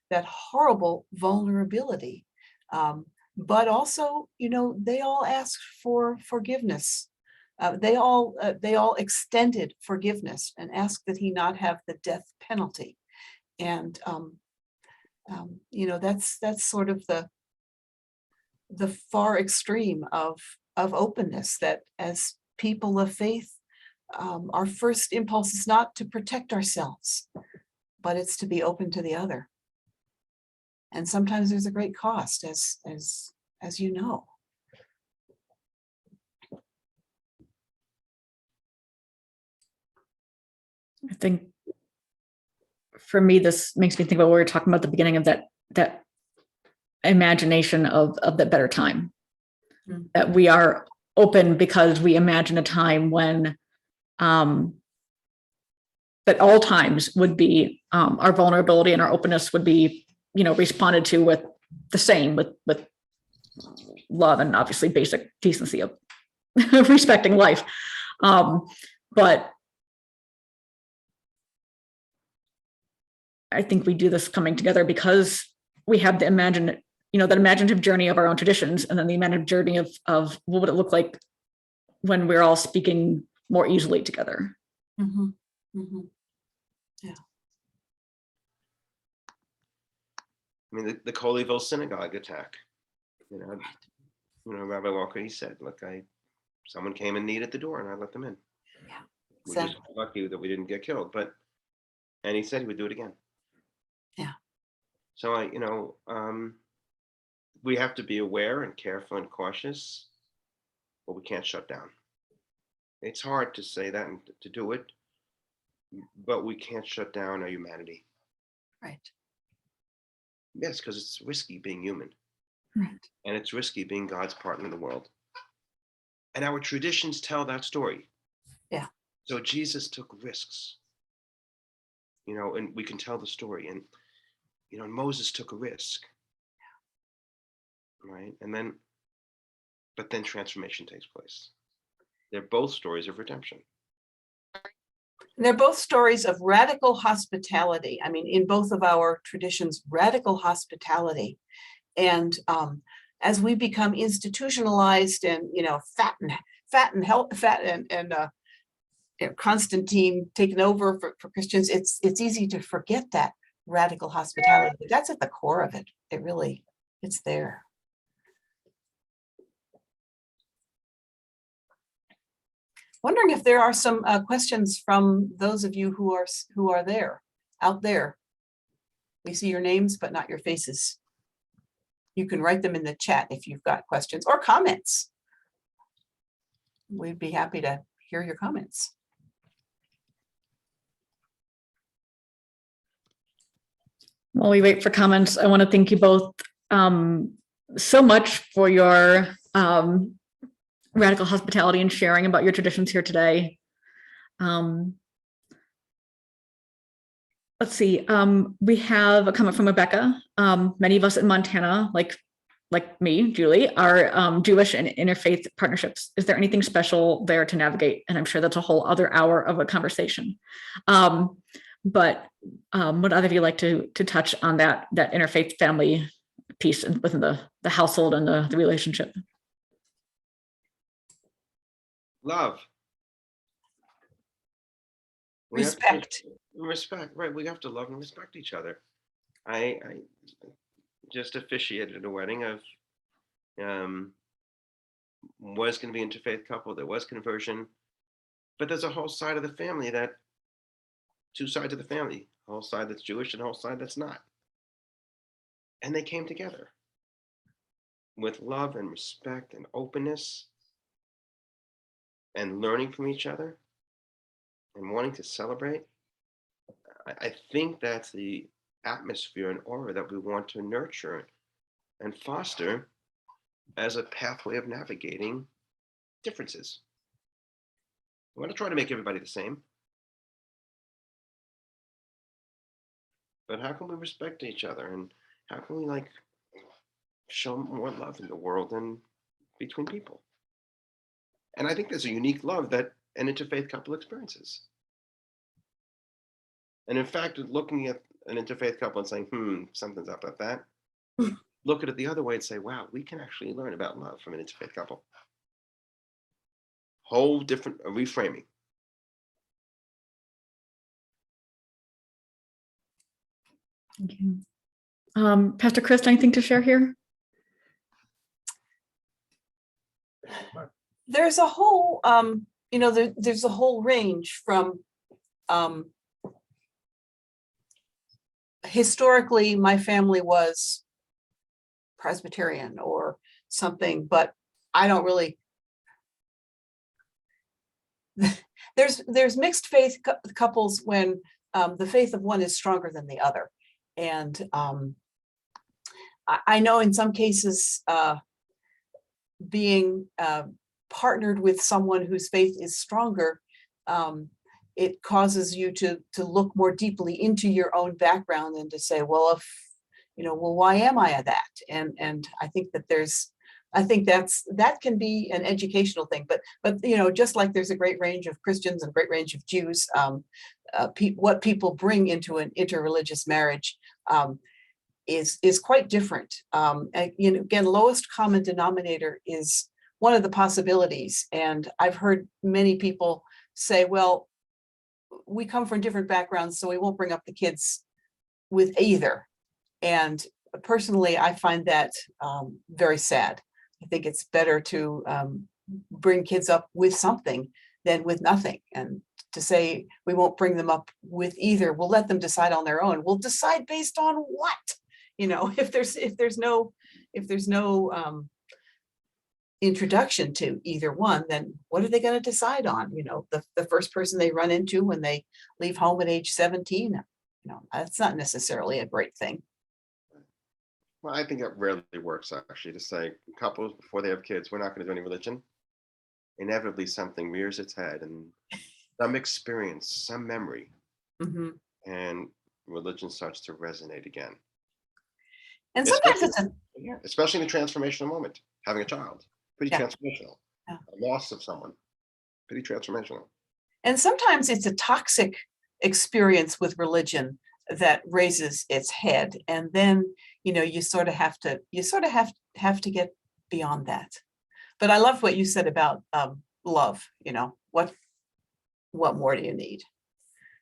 that horrible vulnerability, but also, you know, they all asked for forgiveness. They all extended forgiveness and asked that he not have the death penalty. And you know, that's sort of the far extreme of openness, that as people of faith, our first impulse is not to protect ourselves, but it's to be open to the other. And sometimes there's a great cost, as you know. I think for me, this makes me think about what we were talking about at the beginning of that imagination of the better time. Mm. That we are open because we imagine a time when that all times would be our vulnerability and our openness would be, you know, responded to with the same, with love and obviously basic decency of respecting life. But I think we do this coming together because we have the that imaginative journey of our own traditions, and then the imaginative journey of what would it look like when we're all speaking more easily together. Mm-hmm. Mm-hmm. Yeah. I mean, the Colleyville synagogue attack, you know, Rabbi Walker, he said, look, someone came and needed the door and I let them in. Yeah. We Exactly. just got lucky that we didn't get killed, and he said he would do it again. Yeah. So we have to be aware and careful and cautious, but we can't shut down. It's hard to say that and to do it, but we can't shut down our humanity. Right. Yes, because it's risky being human. Right. And it's risky being God's partner in the world. And our traditions tell that story. Yeah. So Jesus took risks, and we can tell the story. And, and Moses took a risk. Right. But then transformation takes place. They're both stories of redemption. They're both stories of radical hospitality. I mean, in both of our traditions, radical hospitality. And as we become institutionalized and, fat and Constantine taken over for Christians, it's easy to forget that radical hospitality. But that's at the core of it. It's there. Wondering if there are some questions from those of you who are out there. We see your names, but not your faces. You can write them in the chat if you've got questions or comments. We'd be happy to hear your comments. While we wait for comments, I want to thank you both so much for your radical hospitality and sharing about your traditions here today. Let's see. We have a comment from Rebecca. Many of us in Montana, like me, Julie, are Jewish and interfaith partnerships. Is there anything special there to navigate? And I'm sure that's a whole other hour of a conversation. But would either of you like to touch on that interfaith family peace within the household and the relationship. Love. We have to- Respect. Respect, right? We have to love and respect each other. I just officiated a wedding of was going to be interfaith couple. There was conversion, but there's a whole side of the family two sides of the family, a whole side that's Jewish and a whole side that's not. And they came together with love and respect and openness and learning from each other and wanting to celebrate. I think that's the atmosphere and aura that we want to nurture and foster as a pathway of navigating differences. We want to try to make everybody the same. But how can we respect each other, and how can we show more love in the world and between people? And I think there's a unique love that an interfaith couple experiences. And in fact, looking at an interfaith couple and saying, something's up with that, look at it the other way and say, wow, we can actually learn about love from an interfaith couple. Whole different reframing. Thank you. Pastor Chris, anything to share here? There's a whole, there's a whole range from, historically, my family was Presbyterian or something, but I don't really, there's mixed faith couples when the faith of one is stronger than the other. And I know in some cases, being partnered with someone whose faith is stronger, it causes you to look more deeply into your own background and to say, well, why am I that? And I think that that can be an educational thing, but just like there's a great range of Christians and a great range of Jews, what people bring into an interreligious marriage is quite different. Again, lowest common denominator is one of the possibilities. And I've heard many people say, well, we come from different backgrounds, so we won't bring up the kids with either. And personally, I find that very sad. I think it's better to bring kids up with something than with nothing. And to say we won't bring them up with either, we'll let them decide on their own. We'll decide based on what? If there's no introduction to either one, then what are they going to decide on? The first person they run into when they leave home at age 17, that's not necessarily a great thing. Well, I think it rarely works, actually, to say couples before they have kids, we're not going to do any religion. Inevitably, something rears its head, and some experience, some memory, and religion starts to resonate again. And sometimes Especially in the transformational moment, having a child, pretty Yeah. transformational. Yeah. A loss of someone, pretty transformational. And sometimes it's a toxic experience with religion that raises its head, and then you sort of have to get beyond that. But I love what you said about love. What more do you need?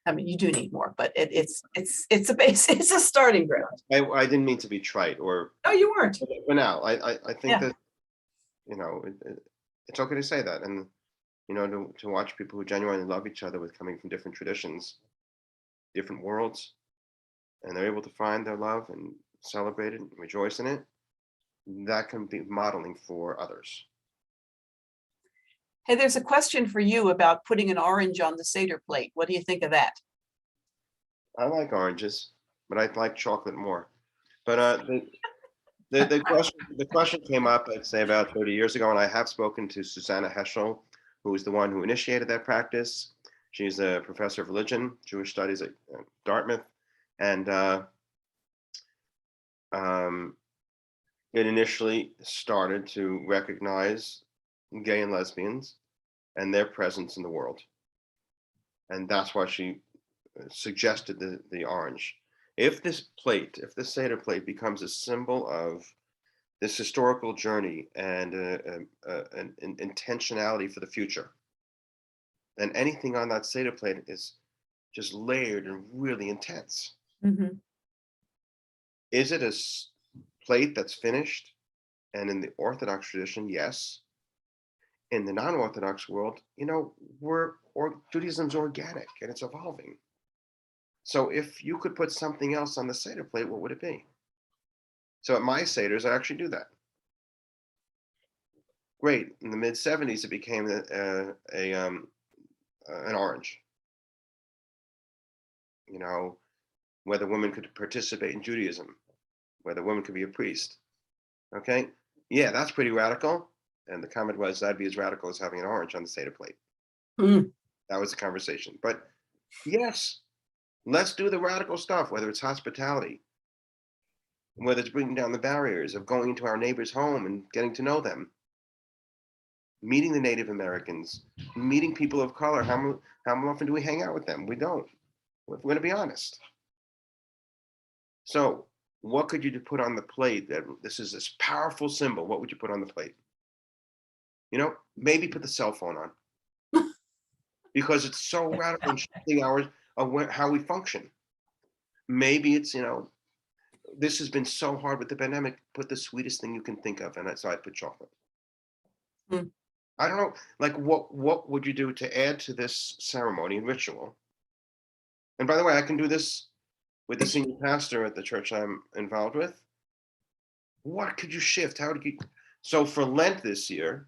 I mean, you do need more, but it's a base. It's a starting ground. I didn't mean to be trite or. Oh, you weren't. But now I think Yeah. that it's okay to say that, and to watch people who genuinely love each other with coming from different traditions, different worlds, and they're able to find their love and celebrate it and rejoice in it, that can be modeling for others. Hey, there's a question for you about putting an orange on the Seder plate. What do you think of that? I like oranges, but I like chocolate more. But the question came up, I'd say about 30 years ago, and I have spoken to Susanna Heschel, who is the one who initiated that practice. She's a professor of religion, Jewish studies at Dartmouth, and it initially started to recognize gay and lesbians and their presence in the world. And that's why she suggested the orange. if this Seder plate becomes a symbol of this historical journey and an intentionality for the future, then anything on that Seder plate is just layered and really intense. Mhm. Is it a plate that's finished? And in the Orthodox tradition, yes. In the non-Orthodox world, Judaism's organic and it's evolving. So if you could put something else on the Seder plate, what would it be? So at my Seders, I actually do that. Great. In the mid 70s, it became an orange. Whether women could participate in Judaism, whether women could be a priest. Okay. Yeah, that's pretty radical. And the comment was, that'd be as radical as having an orange on the Seder plate. Mm. That was the conversation. But yes, let's do the radical stuff, whether it's hospitality, whether it's bringing down the barriers of going into our neighbor's home and getting to know them, meeting the Native Americans, meeting people of color. How often do we hang out with them? We don't. We're going to be honest. So what could you put on the plate that this is this powerful symbol? What would you put on the plate? Maybe put the cell phone on because it's so radical in shifting hours of how we function. Maybe it's, this has been so hard with the pandemic, put the sweetest thing you can think of. And so I put chocolate. Mm. I don't know, like what would you do to add to this ceremony and ritual? And by the way, I can do this with the senior pastor at the church I'm involved with. What could you shift? So for Lent this year,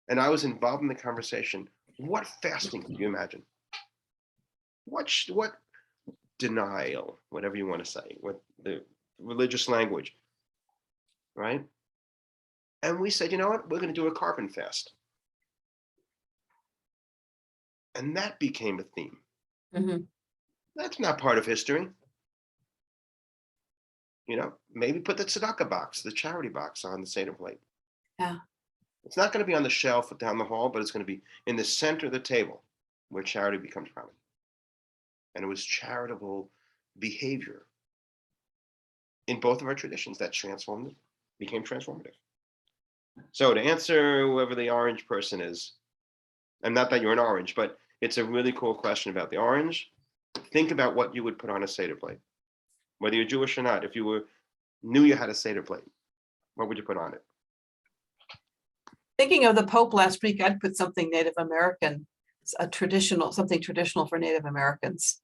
and I was involved in the conversation, what fasting could you imagine? What denial, whatever you want to say, what the religious language, right? And we said, you know what, we're going to do a carbon fast. And that became a theme. Mm-hmm. That's not part of history. Maybe put the tzedakah box, the charity box on the Seder plate. Yeah. It's not going to be on the shelf down the hall, but it's going to be in the center of the table where charity becomes prominent. And it was charitable behavior in both of our traditions that became transformative. So to answer whoever the orange person is, and not that you're an orange, but it's a really cool question about the orange. Think about what you would put on a Seder plate, whether you're Jewish or not. If you knew you had a Seder plate, what would you put on it? Thinking of the Pope last week, I'd put something Native American, something traditional for Native Americans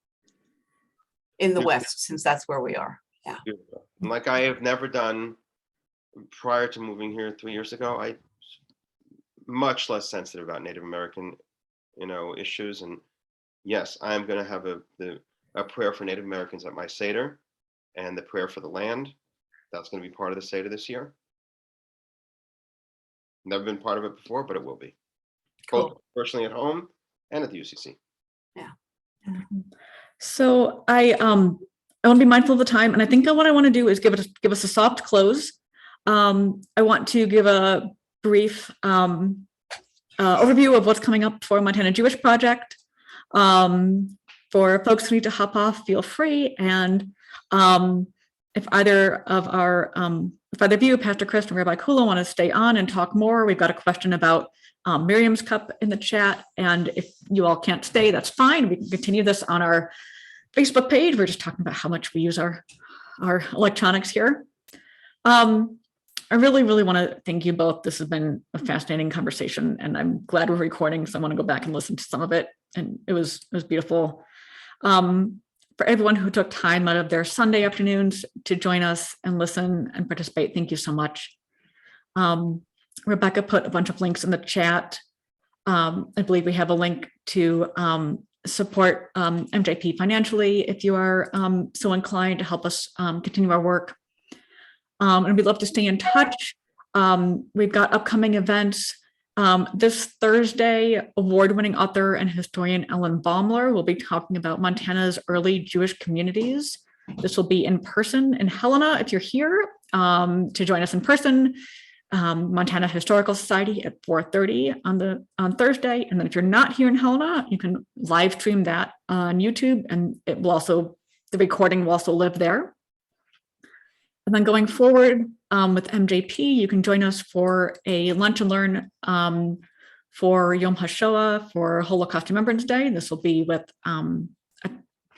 in the West, since that's where we are. Yeah. Beautiful. Like I have never done prior to moving here 3 years ago. I much less sensitive about Native American, issues. And yes, I'm going to have a prayer for Native Americans at my Seder, and the prayer for the land. That's going to be part of the Seder this year. Never been part of it before, but it will be. Cool. Both personally at home and at the UCC. Yeah. So I want to be mindful of the time, and I think what I want to do is give us a soft close. I want to give a brief overview of what's coming up for Montana Jewish Project. For folks who need to hop off, feel free. And if either of you, Pastor Chris and Rabbi Kula, want to stay on and talk more, we've got a question about Miriam's cup in the chat. And if you all can't stay, that's fine. We can continue this on our Facebook page. We're just talking about how much we use our electronics here. I really, really want to thank you both. This has been a fascinating conversation, and I'm glad we're recording, so I want to go back and listen to some of it. And it was beautiful. For everyone who took time out of their Sunday afternoons to join us and listen and participate, thank you so much. Rebecca put a bunch of links in the chat. I believe we have a link to support MJP financially if you are so inclined to help us continue our work. And we'd love to stay in touch. We've got upcoming events. This Thursday, award-winning author and historian Ellen Baumler will be talking about Montana's early Jewish communities. This will be in person in Helena. If you're here to join us in person, Montana Historical Society at 4:30 on Thursday. And then if you're not here in Helena, you can live stream that on YouTube, and it will also, the recording will also live there. And then going forward with MJP, you can join us for a lunch and learn for Yom HaShoah, for Holocaust Remembrance Day. This will be with a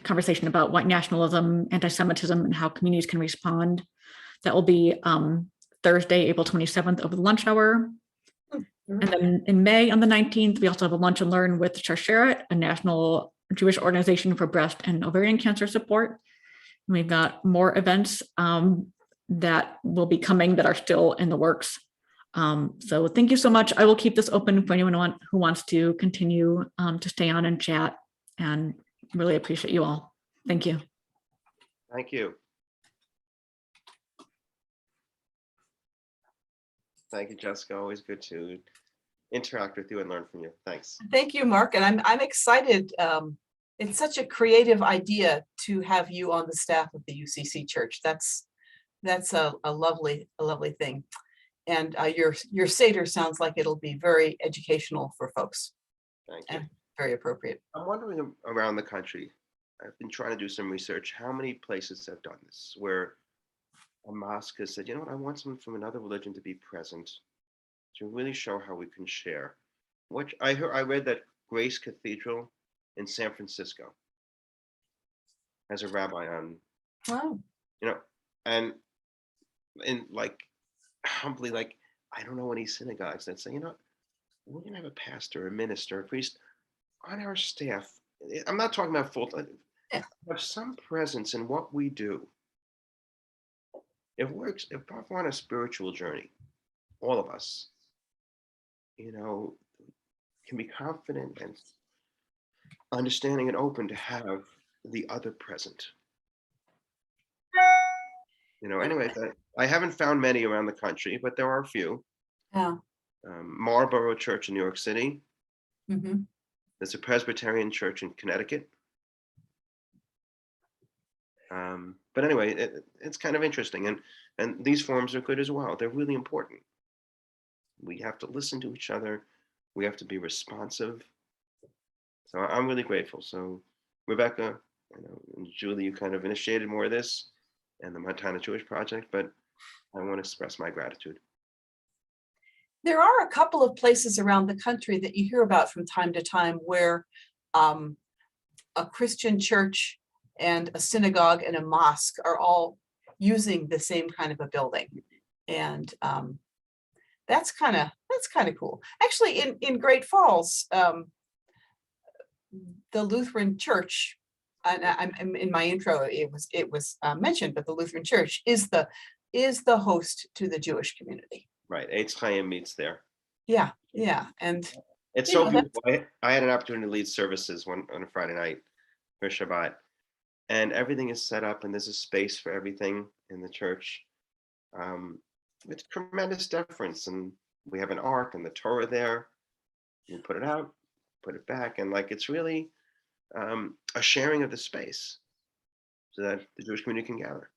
conversation about white nationalism, anti-Semitism, and how communities can respond. That will be Thursday, April 27th over the lunch hour. And then in May on the 19th, we also have a lunch and learn with Sharsheret, a national Jewish organization for breast and ovarian cancer support. And we've got more events that will be coming that are still in the works. So thank you so much. I will keep this open for anyone who wants to continue to stay on and chat, and really appreciate you all. Thank you. Thank you. Thank you, Jessica. Always good to interact with you and learn from you. Thanks. Thank you, Mark. And I'm excited. It's such a creative idea to have you on the staff of the UCC Church. That's a lovely thing. And your Seder sounds like it'll be very educational for folks. Thank you. And very appropriate. I'm wondering around the country, I've been trying to do some research, how many places have done this, where a mosque has said, you know what, I want someone from another religion to be present to really show how we can share. Which I read that Grace Cathedral in San Francisco has a rabbi on, Wow. you know, and like humbly, like, I don't know any synagogues that say, you know, we're gonna have a pastor, a minister, a priest on our staff. I'm not talking about full time. Yeah. Have some presence in what we do. If we're on a spiritual journey, all of us, you know, can be confident and understanding and open to have the other present. You know, anyway, I haven't found many around the country, but there are a few. Yeah. Marlborough Church in New York City. Mm-hmm. There's a Presbyterian church in Connecticut. But anyway, it's kind of interesting, and these forums are good as well. They're really important. We have to listen to each other. We have to be responsive. So I'm really grateful. So Rebecca, and Julie, you kind of initiated more of this, and the Montana Jewish Project, but I want to express my gratitude. There are a couple of places around the country that you hear about from time to time where a Christian church and a synagogue and a mosque are all using the same kind of a building. And that's kind of cool. Actually, in Great Falls, the Lutheran Church, and I'm in my intro, it was mentioned, but the Lutheran Church is the host to the Jewish community. Right, Eitz Chaim meets there. Yeah, and it's so beautiful. I had an opportunity to lead services on a Friday night for Shabbat, and everything is set up, and there's a space for everything in the church. It's tremendous deference, and we have an ark and the Torah there. You put it out, put it back, and like it's really a sharing of the space so that the Jewish community can gather.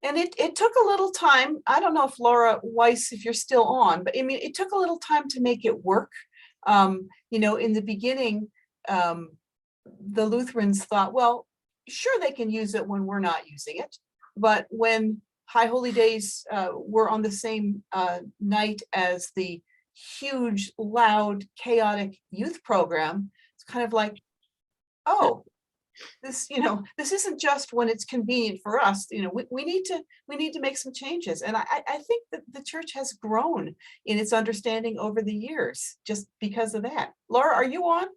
And it took a little time. I don't know if Laura Weiss, if you're still on, but I mean, it took a little time to make it work. In the beginning, the Lutherans thought, well, sure, they can use it when we're not using it. But when High Holy Days were on the same night as the huge, loud, chaotic youth program, it's kind of like, oh, this isn't just when it's convenient for us. We need to make some changes. And I think that the church has grown in its understanding over the years just because of that. Laura, are you on?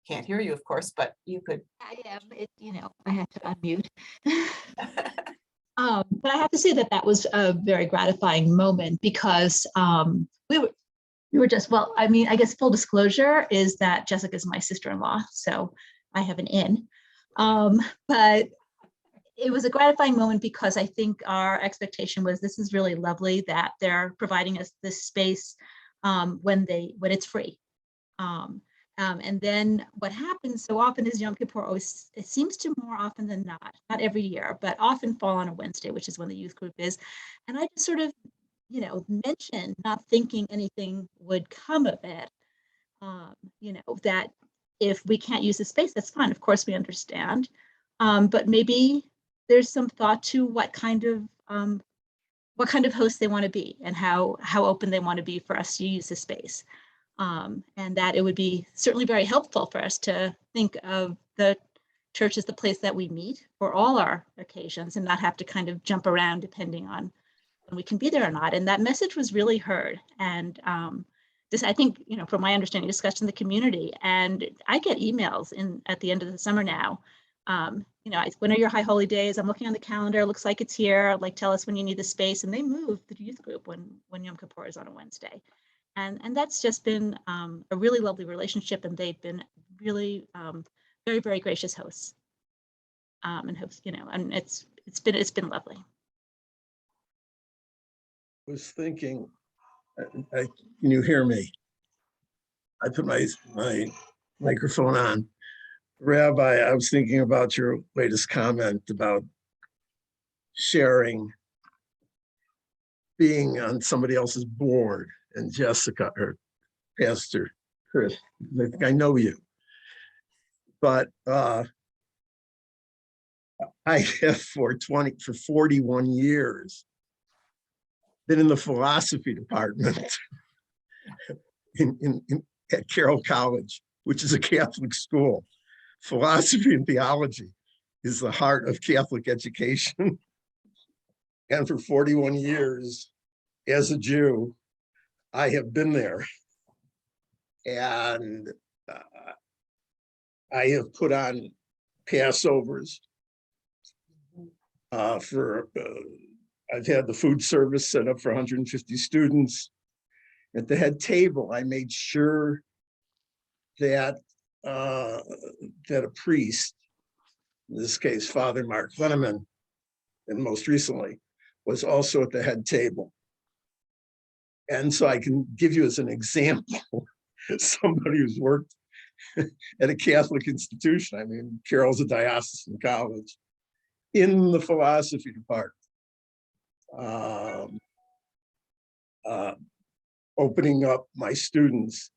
Can't hear you, of course, but you could. I am. I had to unmute. But I have to say that was a very gratifying moment because we were just, well, I mean, I guess full disclosure is that Jessica is my sister-in-law, so I have an in. But it was a gratifying moment because I think our expectation was this is really lovely that they're providing us this space when it's free. And then what happens so often is Yom Kippur always, it seems to more often than not every year, but often fall on a Wednesday, which is when the youth group is. And I just sort of, mentioned not thinking anything would come of it, that if we can't use the space, that's fine. Of course, we understand. But maybe there's some thought to what kind of host they want to be and how open they want to be for us to use the space. And that it would be certainly very helpful for us to think of the church as the place that we meet for all our occasions and not have to kind of jump around depending on when we can be there or not. And that message was really heard. And this, I think, from my understanding, discussed in the community. And I get emails at the end of the summer now. When are your high holy days? I'm looking on the calendar. Looks like it's here. Like, tell us when you need the space. And they move the youth group when Yom Kippur is on a Wednesday. And that's just been a really lovely relationship. And they've been really very, very gracious hosts. And hosts, and it's been lovely. Was thinking, can you hear me? I put my microphone on. Rabbi, I was thinking about your latest comment about sharing, being on somebody else's board, and Jessica, or Pastor Chris, I think I know you. But I have for 41 years been in the philosophy department at Carroll College, which is a Catholic school. Philosophy and theology is the heart of Catholic education. And for 41 years, as a Jew, I have been there. And I have put on Passovers I've had the food service set up for 150 students. At the head table, I made sure that a priest, in this case, Father Mark Veneman, and most recently, was also at the head table. And so I can give you as an example, somebody who's worked at a Catholic institution. I mean, Carroll's a diocesan college, in the philosophy department. Opening up my students.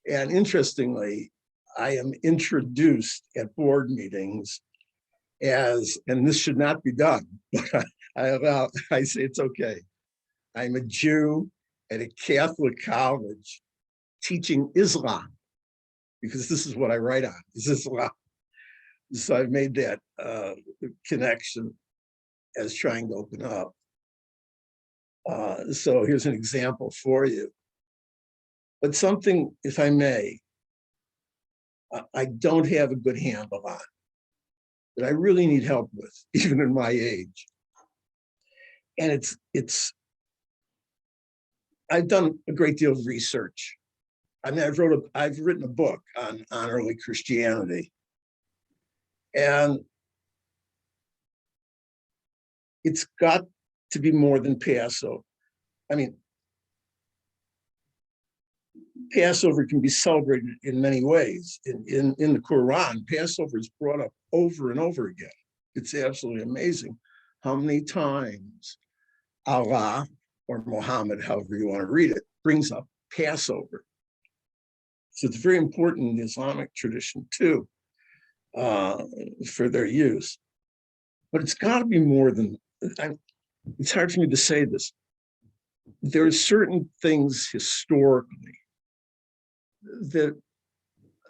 And interestingly, I am introduced at board meetings as, and this should not be done, but I say it's okay. I'm a Jew at a Catholic college teaching Islam, because this is what I write on, is Islam. So I've made that connection as trying to open up. So here's an example for you. But something, if I may, I don't have a good handle on, that I really need help with, even in my age. And I've done a great deal of research. I mean, I've written a book on early Christianity. And it's got to be more than Passover. I mean, Passover can be celebrated in many ways. In the Quran, Passover is brought up over and over again. It's absolutely amazing how many times Allah, or Muhammad, however you want to read it, brings up Passover. So it's very important in the Islamic tradition too, for their use. But it's got to be more than, it's hard for me to say this. There are certain things historically that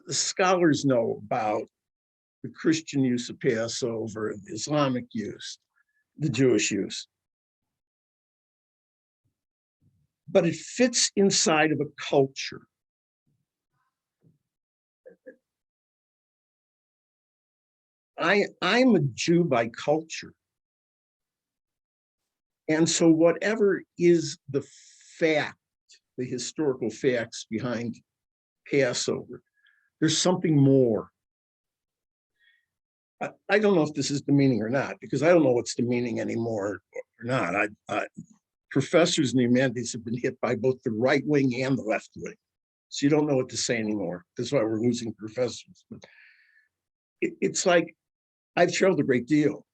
the scholars know about the Christian use of Passover, the Islamic use, the Jewish use. But it fits inside of a culture. I'm a Jew by culture. And so whatever is the fact, the historical facts behind Passover, there's something more. I don't know if this is demeaning or not, because I don't know what's demeaning anymore or not. Professors in the humanities have been hit by both the right wing and the left wing. So you don't know what to say anymore. That's why we're losing professors. But it's like, I've traveled a great deal.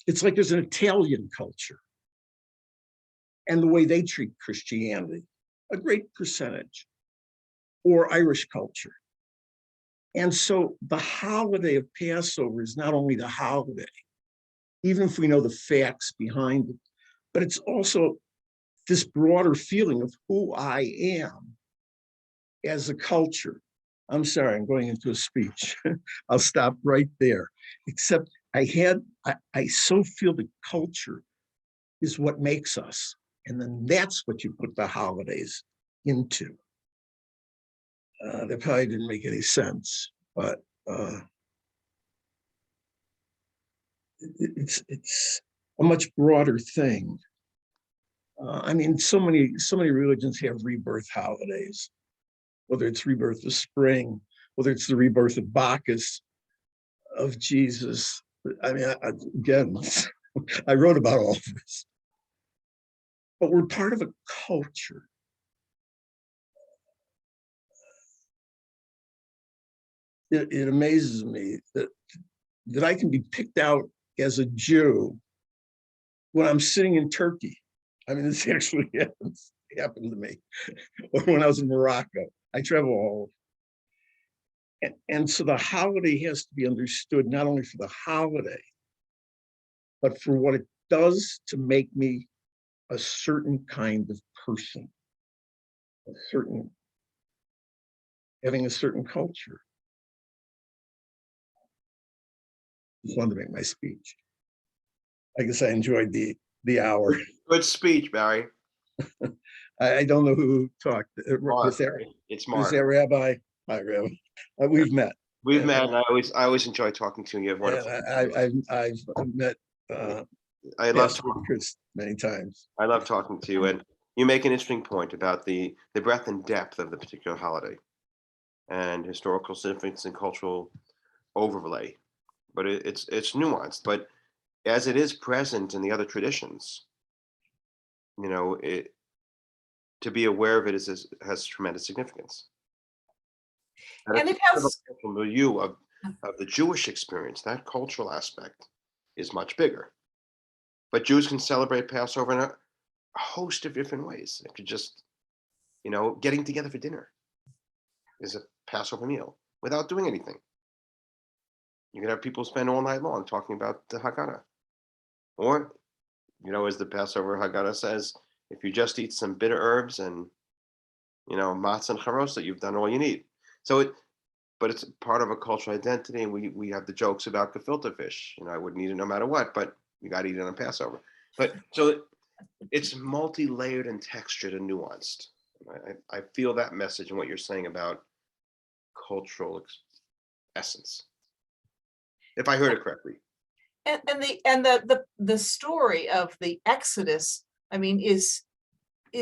It's like there's an Italian culture and the way they treat Christianity, a great percentage, or Irish culture. And so the holiday of Passover is not only the holiday, even if we know the facts behind it, but it's also this broader feeling of who I am as a culture. I'm sorry, I'm going into a speech. I'll stop right there. Except I so feel the culture is what makes us. And then that's what you put the holidays into. That probably didn't make any sense, but it's a much broader thing. I mean, so many religions have rebirth holidays, whether it's rebirth of spring, whether it's the rebirth of Bacchus, of Jesus. I mean, again, I wrote about all of this, but we're part of a culture. It amazes me that I can be picked out as a Jew when I'm sitting in Turkey. I mean, this actually happened to me. Or when I was in Morocco. I travel all over. And so the holiday has to be understood not only for the holiday, but for what it does to make me a certain kind of person, having a certain culture. Just wanted to make my speech. I guess I enjoyed the hour. Good speech, Barry. I don't know who talked. Mark. Was that, It's was Mark. that Rabbi? Hi, Rabbi. We've met. We've Yeah. met, and I always enjoy talking to you. You have wonderful. And I've met I love Pastor talking. Chris many times. I love talking to you, and you make an interesting point about the breadth and depth of the particular holiday, and historical significance and cultural overlay. But it's nuanced. But as it is present in the other traditions, you know, to be aware of it has tremendous significance. And it has, From the view of the Jewish experience, that cultural aspect is much bigger. But Jews can celebrate Passover in a host of different ways. It could just, getting together for dinner is a Passover meal without doing anything. You can have people spend all night long talking about the Haggadah. Or, as the Passover Haggadah says, if you just eat some bitter herbs and, matzah and charosa, you've done all you need. But it's part of a cultural identity, and we have the jokes about gefilte fish. I wouldn't eat it no matter what, but you got to eat it on Passover. But so it's multi-layered and textured and nuanced. I feel that message and what you're saying about cultural essence, if I heard it correctly. and the story of the Exodus, I mean, is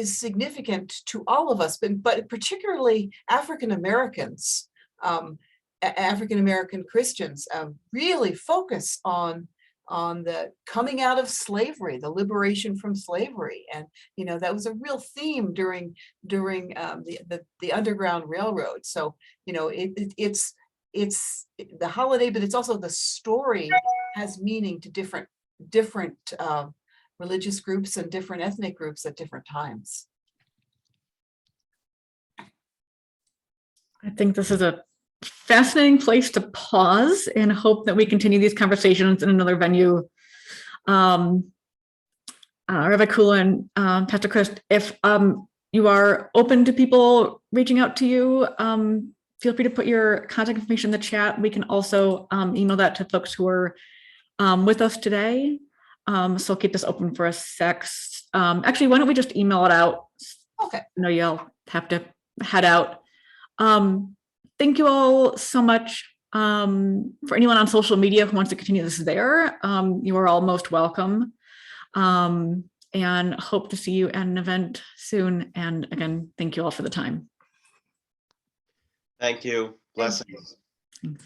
significant to all of us, but particularly African Americans. African American Christians really focus on the coming out of slavery, the liberation from slavery, and that was a real theme during the Underground Railroad. So it's the holiday, but it's also the story has meaning to different religious groups and different ethnic groups at different times. I think this is a fascinating place to pause and hope that we continue these conversations in another venue. Rabbi Kula and Pastor Chris, if you are open to people reaching out to you, feel free to put your contact information in the chat. We can also email that to folks who are with us today. So I'll keep this open for a sec. Actually, why don't we just email it out? Okay. I know you'll have to head out. Thank you all so much. For anyone on social media who wants to continue this there, you are all most welcome. And hope to see you at an event soon. And again, thank you all for the time. Thank you. Blessings.